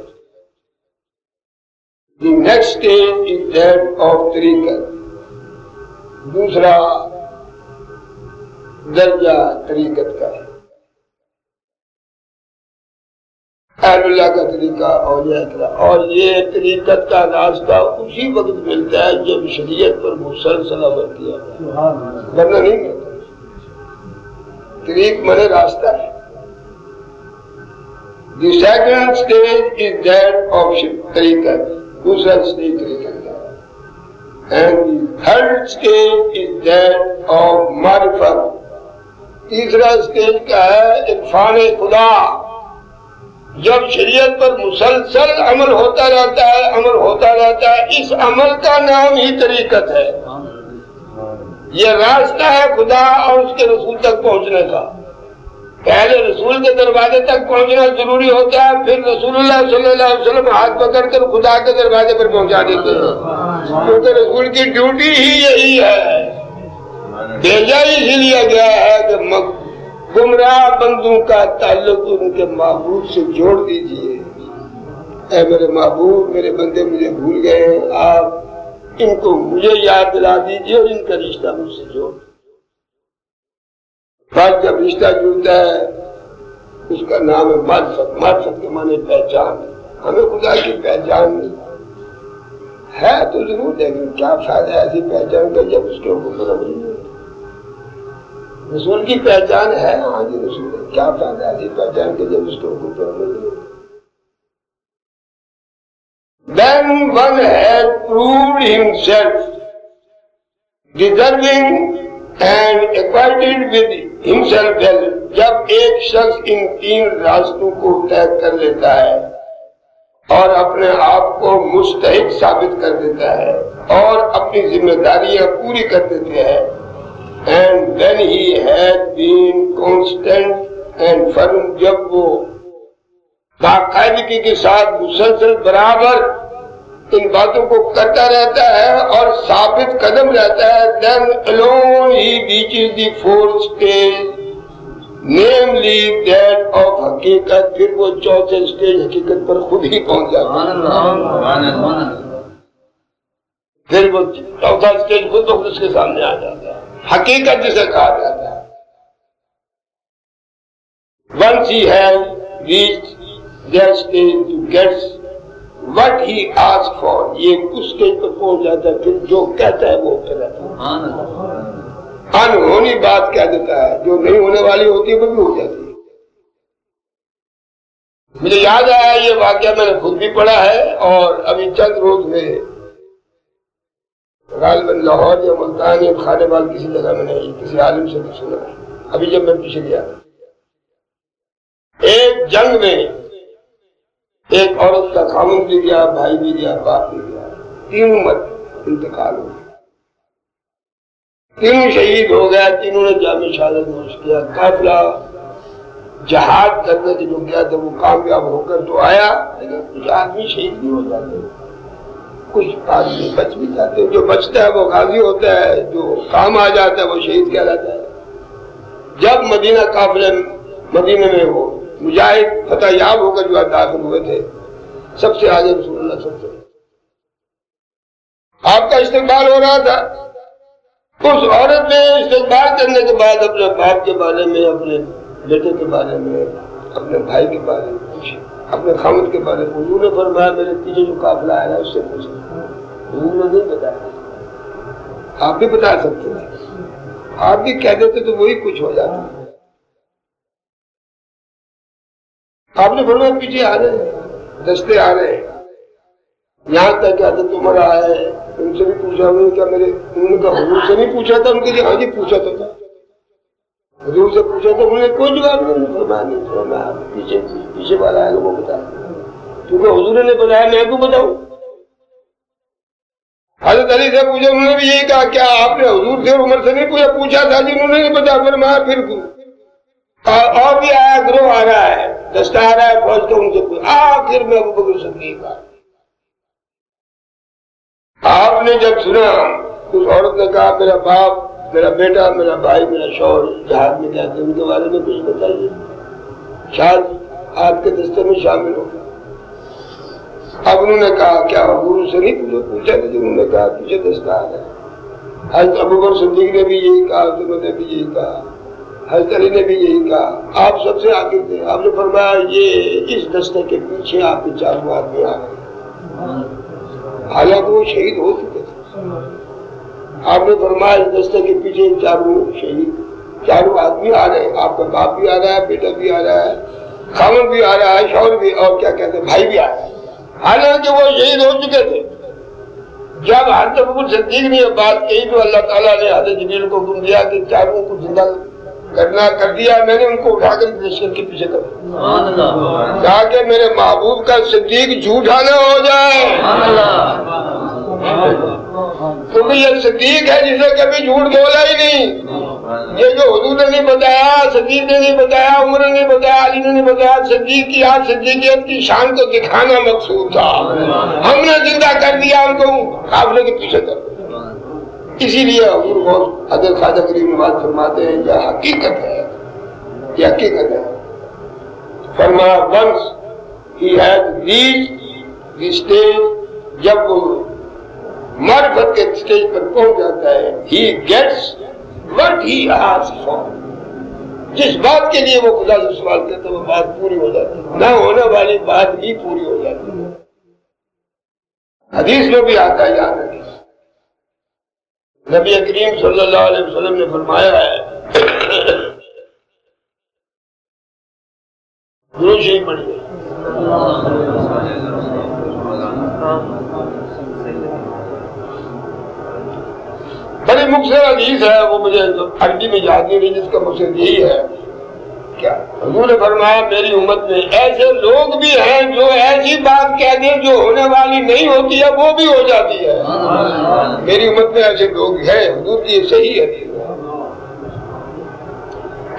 Speaker 1: The next stage is that of طریقت۔ دوسرا درجہ طریقت کا ہے، اہل اللہ کا طریقہ، اولیاء کا، اور یہ طریقت کا راستہ اسی وقت ملتا ہے جب شریعت پر مسلسل عمل کیا جائے، ورنہ نہیں ملتا۔ طریق مانے راستہ ہے۔ The second stage is that of طریقت، دوسرا اسٹیج طریقت کا، and the third stage is that of معرفت۔ تیسرا اسٹیج کا ہے عرفان خدا۔ جب شریعت پر مسلسل عمل ہوتا رہتا ہے، عمل ہوتا رہتا ہے، اس عمل کا نام ہی طریقت ہے۔ یہ راستہ ہے خدا اور اس کے رسول تک پہنچنے کا۔ پہلے رسول کے دروازے تک پہنچنا ضروری ہوتا ہے، پھر رسول اللہ صلی اللہ علیہ وسلم ہاتھ پکڑ کر خدا کے دروازے پر پہنچا دیتے ہیں، کیونکہ رسول کی ڈیوٹی ہی یہی ہے۔ بھیجا اسی لیے گیا ہے کہ گمراہ بندوں کا تعلق ان کے محبوب سے جوڑ دیجئے۔ اے میرے محبوب، میرے بندے مجھے بھول گئے ہیں، آپ ان کو مجھے یاد دلا دیجئے اور ان کا رشتہ مجھ سے جوڑ۔ بات جب رشتہ جڑتا ہے اس کا نام ہے معرفت۔ معرفت کے معنی پہچان۔ ہمیں خدا کی پہچان ہے تو ضرور، لیکن کیا فائدہ ہے ایسی پہچان کا جب اس کے حکم پر عمل نہیں۔ رسول کی پہچان ہے، ہاں جی رسول ہے، کیا فائدہ ایسی پہچان کے جب اس کے حکم پر عمل نہیں۔ Then one has proved himself deserving and acquainted with himself well۔ جب ایک شخص ان 3 راستوں کو طے کر لیتا ہے اور اپنے آپ کو مستحق ثابت کر دیتا ہے، اور اپنی ذمہ داریاں پوری کر دیتے ہیں. And then he had been constant and firm, جب وہ باقاعدگی کے ساتھ مسلسل برابر ان باتوں کو کرتا رہتا ہے اور ثابت قدم رہتا ہے, then alone he reaches the fourth stage, namely that of حقیقت. پھر وہ چوتھے سٹیج حقیقت پر خود ہی پہنچ جاتا ہے. پھر وہ چوتھا سٹیج خود بخود اس کے سامنے آ جاتا ہے, حقیقت جسے کہا جاتا ہے. Once he has reached that stage to get what he asked for, یہ اس سٹیج پر پہنچ جاتا ہے. پھر جو کہتا ہے وہ کہہ جاتا ہے. انہونی بات کہہ دیتا ہے, جو نہیں ہونے والی ہوتی ہے وہ بھی ہو جاتی ہے. مجھے یاد آیا یہ واقعہ, میں نے خود بھی پڑھا ہے, اور ابھی چند روز میں غالباً لاہور یا ملتان یا خانے وال کسی جگہ میں نے کسی عالم سے بھی سنا. ابھی جب میں پیچھے گیا, ایک جنگ میں ایک عورت کا خامن بھی گیا, بھائی بھی گیا, باپ بھی گیا, تینوں مت انتقال ہو گیا. تینوں شہید ہو گیا, تینوں نے جامع شہادت نوش کیا. قافلہ جہاد کرنے کے جو گیا تھا وہ کامیاب ہو کر تو آیا, لیکن کچھ آدمی شہید بھی ہو جاتے ہیں, کچھ آدمی بچ بھی جاتے ہیں. جو بچتا ہے وہ غازی ہوتا ہے, جو کام آ جاتا ہے وہ شہید کہلاتا ہے. جب مدینہ قافلے مدینہ میں وہ مجاہد فتح یاب ہو کر جو داخل ہوئے تھے, سب سے آگے رسول اللہ سب سے آپ کا استقبال ہو رہا تھا. اس عورت نے استقبال کرنے کے بعد اپنے باپ کے بارے میں, اپنے بیٹے کے بارے میں, اپنے بھائی کے بارے میں, اپنے خامد کے بارے میں حضور نے فرمایا میرے پیچھے جو قافلہ آیا ہے اس سے پوچھا. حضور نے نہیں بتایا, آپ بھی بتا سکتے تھے, آپ بھی کہہ دیتے تو وہی کچھ ہو جاتا. آپ نے فرمایا پیچھے آ رہے ہیں, دستے آ رہے ہیں. یہاں تک کہ حضرت عمر آئے, ان سے بھی پوچھا انہوں نے, کیا میرے انہوں نے کہا حضور سے نہیں پوچھا تھا؟ ان کے لیے ہاں جی پوچھا تھا. حضور سے پوچھا تھا, انہوں نے کوئی جواب نہیں فرمایا. نہیں فرمایا پیچھے والا آئے گا وہ بتا, کیونکہ حضور نے بتایا میں کو بتاؤں. حضرت علی سے پوچھا, انہوں نے بھی یہی کہا. کیا آپ نے حضور سے عمر سے نہیں پوچھا؟ پوچھا تھا جی, انہوں نے نہیں بتایا. فرمایا پھر اور بھی آیا, گروہ آ رہا ہے, دستہ آ رہا ہے فوج کا, ان سے پوچھا. آخر میں ابو بکر صدیق آیا. آپ نے جب سنا, اس عورت نے کہا میرا باپ, میرا بیٹا, میرا بھائی, میرا شوہر جہاد میں گئے تھے, ان کے بارے میں کچھ بتائیے, شاید آپ کے دستے میں شامل ہو. اب انہوں نے کہا کیا حضور سے نہیں پوچھا تھا؟ انہوں نے کہا پیچھے دستہ آ رہا ہے. حضرت ابو بکر صدیق نے بھی یہی کہا, عمر نے بھی یہی کہا, حضرت علی نے بھی یہی کہا. آپ سب سے آگے تھے. آپ نے فرمایا یہ اس دستے کے پیچھے آپ کے چاروں آدمی آ رہے ہیں, حالانکہ وہ شہید ہو چکے تھے. آپ نے فرمایا اس دستے کے پیچھے چاروں شہید, چاروں آدمی آ رہے ہیں. آپ کا باپ بھی آ رہا ہے, بیٹا بھی آ رہا ہے, خامن بھی آ رہا ہے, شوہر بھی, اور کیا کہتے ہیں بھائی بھی آ رہا ہے, حالانکہ وہ شہید ہو چکے تھے. جب حضرت ابو صدیق نے یہ بات کہی تو اللہ تعالیٰ نے حضرت جبریل کو حکم دیا کہ چاروں کو زندہ کرنا کر دیا. میں نے ان کو اٹھا کر لشکر کے پیچھے کر دیا, کہا کہ میرے محبوب کا صدیق جھوٹا نہ ہو جائے, کیونکہ یہ صدیق ہے جسے کبھی جھوٹ بولا ہی نہیں. یہ جو حضور نے نہیں بتایا, صدیق نے نہیں بتایا, عمر نے نہیں بتایا, علی نے نہیں بتایا, صدیق کی آج صدیقیت کی شان کو دکھانا مقصود تھا. ہم نے زندہ کر دیا ان کو, قافلے کے پیچھے کر دیا. اسی لیے حضور بہت حضرت خواجہ غریب نواز فرماتے ہیں یہ حقیقت ہے, یہ حقیقت ہے. فرمایا once he has reached the stage, جب وہ معرفت کے سٹیج پر پہنچ جاتا ہے, he gets what he asks for. جس بات کے لیے وہ خدا سے سوال کرتا ہے وہ بات پوری ہو جاتی ہے, نہ ہونے والی بات بھی پوری ہو جاتی ہے. حدیث میں بھی آتا ہے, یاد رکھیں نبی کریم صلی اللہ علیہ وسلم نے فرمایا ہے, درود شریف پڑھیے. بڑی مختصر حدیث ہے, وہ مجھے عربی میں یاد نہیں رہی, جس کا مقصد یہی ہے کیا حضور نے فرمایا میری امت میں ایسے لوگ بھی ہیں جو ایسی بات کہہ دیں جو ہونے والی نہیں ہوتی ہے وہ بھی ہو جاتی ہے. میری امت میں ایسے لوگ ہیں حضور کی یہ صحیح ہے.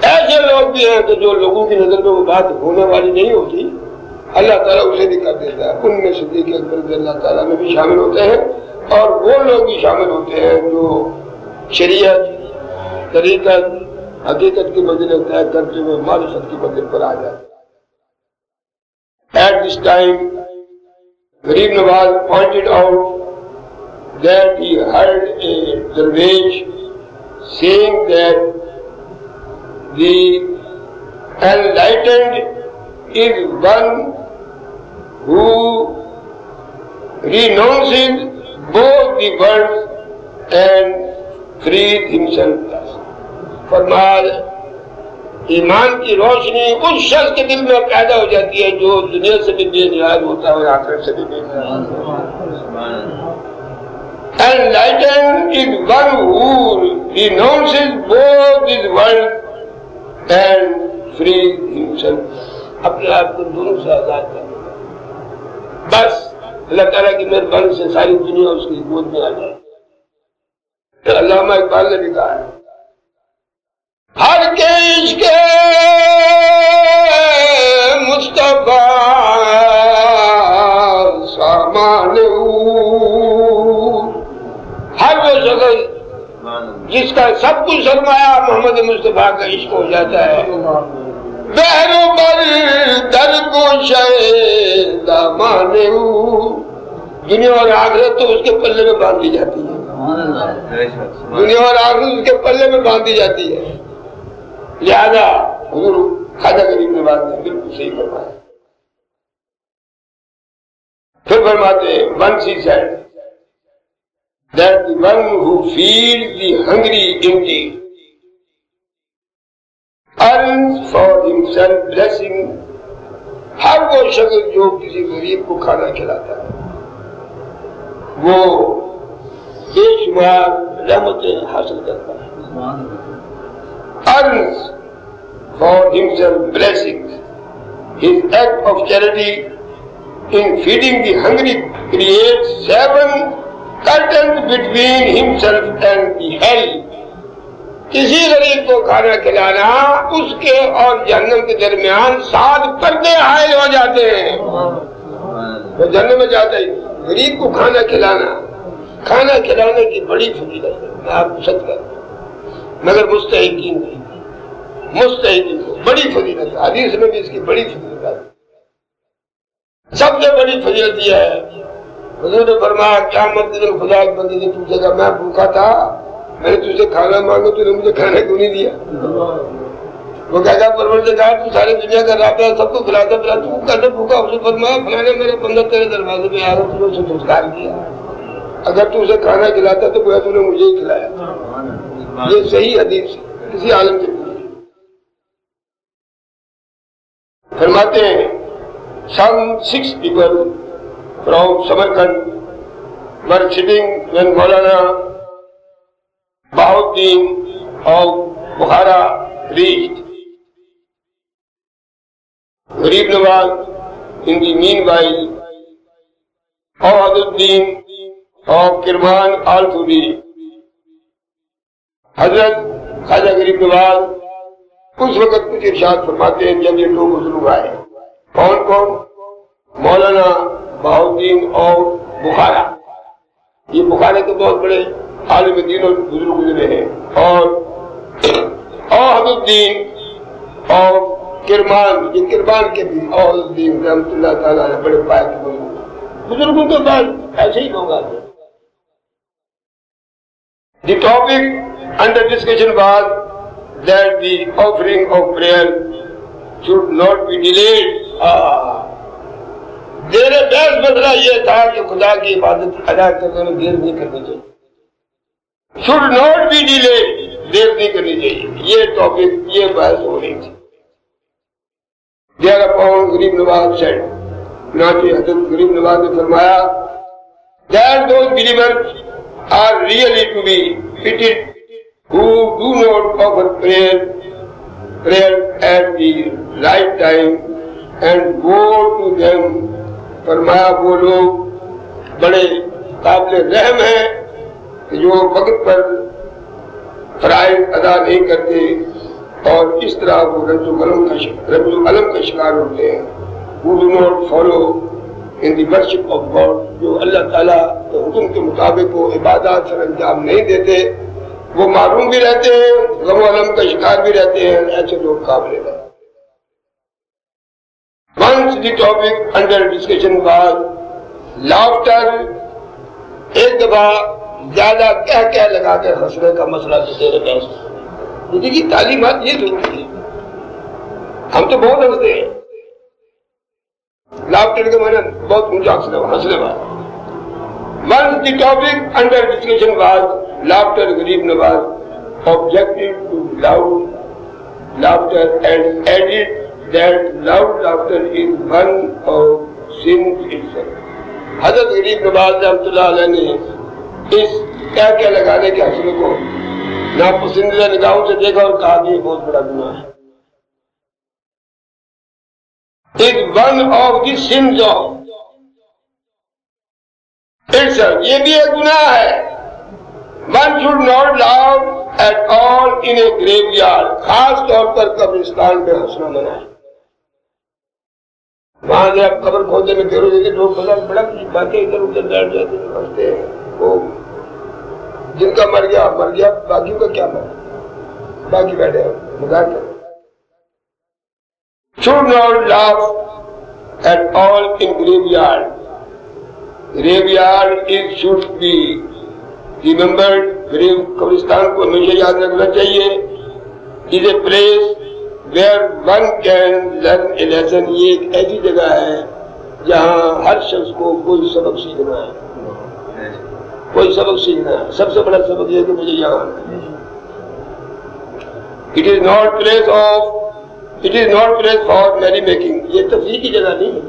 Speaker 1: ایسے لوگ بھی ہیں کہ جو لوگوں کی نظر میں وہ بات ہونے والی نہیں ہوتی اللہ تعالیٰ اسے بھی کر دیتا ہے. ان میں صدیق اکبر رضی اللہ تعالیٰ میں بھی شامل ہوتے ہیں اور وہ لوگ بھی شامل ہوتے ہیں جو شریعت طریقت حقیقت کی منزل طے کرتے ہوئے معرفت کی منزل پر آ جاتے. At this time, Gharib Nawaz pointed out that he heard a dervish saying that the enlightened is one who renounces both the worlds and frees himself. فرمایا ایمان کی روشنی اس شخص کے دل میں پیدا ہو جاتی ہے جو دنیا سے بھی بے نیاز ہوتا ہے اور آخرت سے بھی بے نیاز ہوتا ہے. Enlightened is one who renounces both this world and frees himself. اپنے آپ کو دونوں سے آزاد کر بس اللہ تعالیٰ کی مہربانی سے ساری دنیا اس کی گود میں آ جائے. علامہ اقبال نے لکھا ہے ہر کے عشق مصطفیٰ سامان ہر وہ شخص جس کا سب کچھ سرمایہ محمد مصطفیٰ کا عشق ہو جاتا ہے بہرو بر در گوشے دامان دنیا اور آخرت تو اس کے پلے میں باندھ دی جاتی ہے. دنیا اور آخرت اس کے پلے میں باندھ دی جاتی ہے. لہذا حضور خواجہ غریب نواز نے بالکل صحیح فرمایا. پھر فرماتے ہیں once he said that the one who feeds the hungry indeed earns for himself blessing. ہر وہ شخص جو کسی غریب کو کھانا کھلاتا ہے وہ بے شمار رحمتیں حاصل کرتا ہے. Earns for himself blessings. His act of charity in feeding the hungry creates 7 curtains between himself and the hell. کسی غریب کو کھانا کھلانا اس کے اور جہنم کے درمیان 7 پردے حائل ہو جاتے ہیں. وہ جہنم میں جاتا ہی غریب کو کھانا کھلانے کی بڑی فضیلت ہے. میں آپ کو سچ کہتا ہوں مگر مستحقین نہیں مستحقین کو بڑی فضیلت ہے. حدیث میں بھی اس کی بڑی فضیلت ہے. سب سے بڑی فضیلت یہ ہے حضور نے فرمایا قیامت کے دن خدا کے بندے سے پوچھے گا میں بھوکا تھا میں نے تجھے کھانا مانگا تو نے مجھے کھانا کیوں نہیں دیا. وہ کہے گا پروردگار تو ساری دنیا کا رابطہ ہے سب کو کھلاتا پلاتا تو کہتے بھوکا. اس نے فرمایا فلانے میرے بندہ تیرے دروازے میں آیا تو نے اسے نمسکار کیا. اگر تو اسے کھانا کھلاتا تو گویا تو نے مجھے ہی کھلایا. یہ صحیح حدیث کسی عالم سے فرماتے ہیں some 6 people from Samarkand were sitting when Maulana Bahauddin of Bukhara reached. Gharib Nawaz in the meanwhile Awaduddin of Kirman also reached. حضرت خواجہ غریب نواز اس وقت کچھ ارشاد فرماتے ہیں جب یہ 2 بزرگ آئے. کون کون؟ مولانا بہاؤدین اور بخارا. یہ بخارا کے بہت بڑے عالم دین اور بزرگ گزرے ہیں. اور احدالدین اور کرمان یہ کرمان کے بھی احدالدین رحمۃ اللہ تعالیٰ نے بڑے پائے کے بزرگوں کے بعد ایسے ہی لوگ آتے ہیں. The topic under discussion was that the offering of prayer should not be delayed. دیر بحث مسئلہ یہ تھا کہ خدا کی عبادت ادا کرنے میں دیر نہیں کرنی چاہیے. should not be delayed, دیر نہیں کرنی چاہیے. یہ ٹاپک یہ بحث ہو رہی تھی. thereupon غریب نواز said, چنانچہ حضرت غریب نواز نے فرمایا that those believers are really to be pitied who do not offer prayer prayer at the right time and go to them. فرمایا وہ لوگ بڑے قابل رحم ہیں جو وقت پر فرائض ادا نہیں کرتے اور اس طرح وہ رمز و علم کا شکار ہوتے ہیں. who do not follow in the worship of God, جو اللہ تعالیٰ کے حکم کے مطابق وہ عبادات سر انجام نہیں دیتے، وہ معروم بھی رہتے ہیں، غم و علم کا شکار بھی رہتے ہیں. ایسے لوگ قابل ہیں. Once the topic under discussion was laughter. ایک دفعہ زیادہ کہہ لگا کر ہنسنے کا مسئلہ دے رہے ہیں. دیکھیے تعلیمات یہ ضروری ہے. ہم تو بہت ہنستے ہیں. لافٹر کے معنی بہت اونچا ہنسنے والا. Once the topic under discussion was laughter, غریب نواز objected to loud laughter and added that loud laughter is one of sins itself. حضرت غریب نواز رحمۃ اللہ علیہ نے اس کیا لگانے کے حسن کو ناپسندیدہ نگاہوں سے دیکھا اور کہا کہ یہ بہت بڑا گناہ ہے. It's one of the sins of itself. یہ بھی ایک گناہ ہے. One should not laugh at all in a graveyard. خاص طور پر قبرستان میں ہنسنا منع ہے. وہاں سے آپ قبر کھودنے میں دیرو دیتے لوگ بڑا باتیں ادھر ادھر بیٹھ جاتے ہیں ہنستے ہیں. وہ جن کا مر گیا باقیوں کا کیا مر باقی بیٹھے مزاق کریں. Should not laugh at all in graveyard. Graveyard should be remembered. قبرستان کو ہمیشہ یاد رکھنا چاہیے. Is a place where one can learn a lesson. یہ ایک ایسی جگہ ہے جہاں ہر شخص کو کوئی سبق سیکھنا ہے. کوئی سبق سیکھنا ہے. سب سے بڑا سبق یہ ہے کہ مجھے یہاں آنا ہے. It is not place for merry making. یہ تفریح کی جگہ نہیں ہے.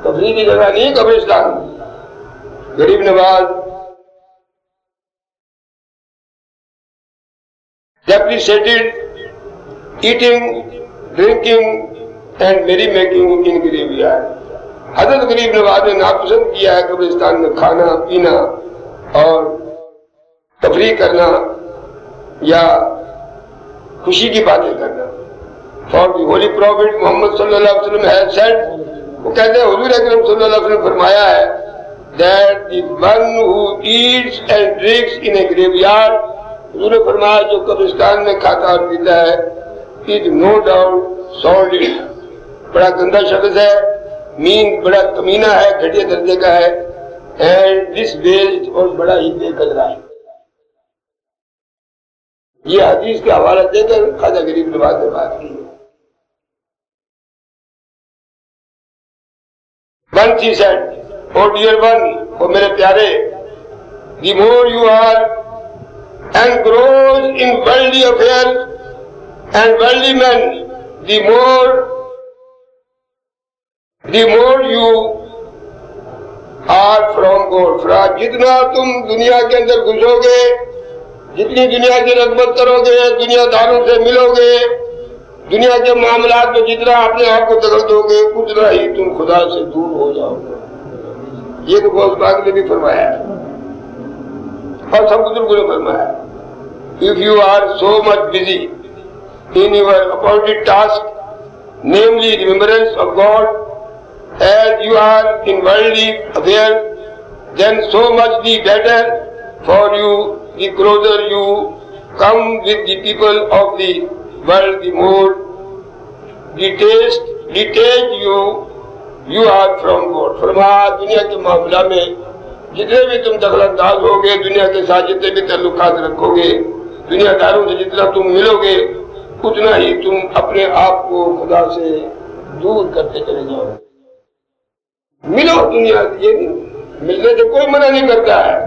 Speaker 1: تفریح کی جگہ نہیں قبرستان. غریب نواز deprecated eating, drinking and merry making in graveyard. حضرت غریب نواز نے ناپسند کیا ہے قبرستان میں کھانا پینا اور تفریح کرنا یا خوشی کی باتیں کرنا. For the holy prophet Muhammad sallallahu alaihi wasallam has said, وہ کہتے ہیں حضور اکرم صلی اللہ علیہ وسلم فرمایا ہے that the one who eats and drinks in a graveyard, حضور نے فرمایا جو قبرستان میں کھاتا اور پیتا ہے is no doubt solid. بڑا گندا شخص ہے, مین بڑا کمینہ ہے, گھٹیا درجے کا ہے, and this waste اور بڑا ہی بے قدرہ ہے. یہ حدیث کے حوالہ دے کر خواجہ غریب نواز نے بات کی. Once he said, oh dear one, oh میرے پیارے, the more you are engrossed in worldly affairs and worldly men, the more you are from God. جتنا تم دنیا کے اندر گھسو گے, جتنی دنیا کی رغبت کرو گے, دنیا داروں سے ملو گے, دنیا کے معاملات میں جتنا اپنے آپ کو دخل دو گے, اتنا ہی تم خدا سے دور ہو جاؤ گے. یہ تو غوث پاک نے بھی فرمایا ہے اور سب بزرگوں نے فرمایا ہے. If you are so much busy in your appointed task, namely remembrance of God, as you are in worldly affairs, then so much the better for you. The closer you come with the people of the world, the more detached you are from God. فرمایا دنیا کے معاملہ میں جتنے بھی تم دخل انداز ہوگے, دنیا کے ساتھ جتنے بھی تعلقات رکھو گے, دنیا داروں سے جتنا تم ملو گے, اتنا ہی تم اپنے آپ کو خدا سے دور کرتے چلے جاؤ. ملو دنیا, یہ ملنے سے کوئی منع نہیں کرتا ہے,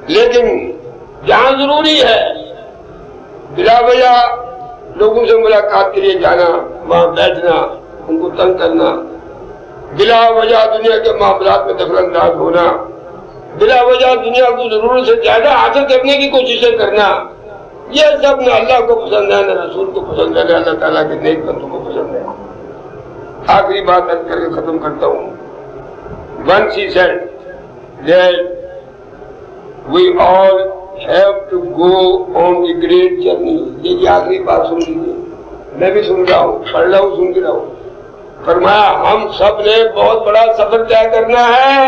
Speaker 1: لیکن جہاں ضروری ہے بلا وجہ لوگوں سے ملاقات کے لیے جانا, وہاں بیٹھنا, ان کو تنگ کرنا, بلا وجہ دنیا کے معاملات میں دخل انداز ہونا, بلا وجہ دنیا کو ضرورت سے زیادہ حاصل کرنے کی کوششیں کرنا, یہ سب نہ اللہ کو پسند ہے، نہ رسول کو پسند ہے، نہ اللہ تعالیٰ کے نیک بندوں کو پسند ہے۔ آخری بات عرض کر کے ختم کرتا ہوں۔ Once he said that we all have to go on a great journey۔ یہ آخری بات سن لیجیے، میں بھی سن رہا ہوں، پڑھ رہا ہوں، سن بھی رہا ہوں۔ فرمایا ہم سب نے بہت بڑا سفر طے کرنا ہے،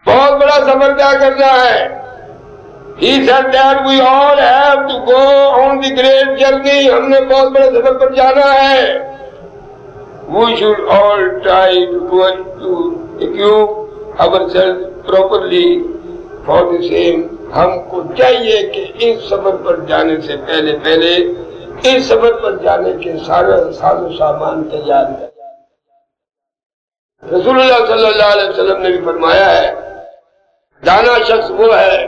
Speaker 1: بہت بڑا سفر طے کرنا ہے۔ He said that we all have to go on the great journey۔ ہم نے بہت بڑے سفر پر جانا ہے۔ We should all try to equip ourselves properly for the same۔ ہم کو چاہیے کہ اس سفر پر جانے سے پہلے اس سفر پر جانے کے سارا ساز و سامان تیار کریں۔ رسول اللہ صلی اللہ علیہ وسلم نے بھی فرمایا ہے دانا شخص وہ ہے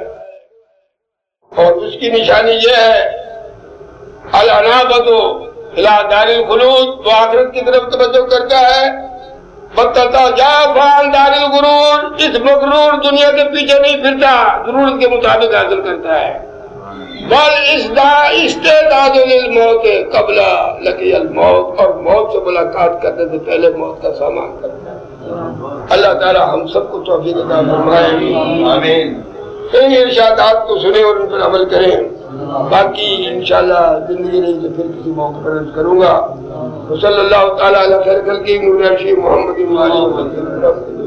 Speaker 1: اور اس کی نشانی یہ ہے الانابۃ الی دار الخلود، وہ آخرت کی طرف توجہ کرتا ہے، فان دار الغرور، اس مغرور دنیا کے پیچھے نہیں پھرتا، ضرورت کے مطابق حاصل کرتا ہے۔ استعداد للموت قبل لقی الموت، اور موت سے ملاقات کرنے سے پہلے موت کا سامان کرتا ہے۔ اللہ تعالی ہم سب کو توفیق عطا فرمائے، آمین۔ ان ارشادات کو سنیں اور ان پر عمل کریں، باقی انشاءاللہ زندگی نہیں تو پھر کسی موقع پر عرض کروں گا۔ صلی اللہ تعالی علی خیر خلقہ نور عرش محمد و آلہ وسلم۔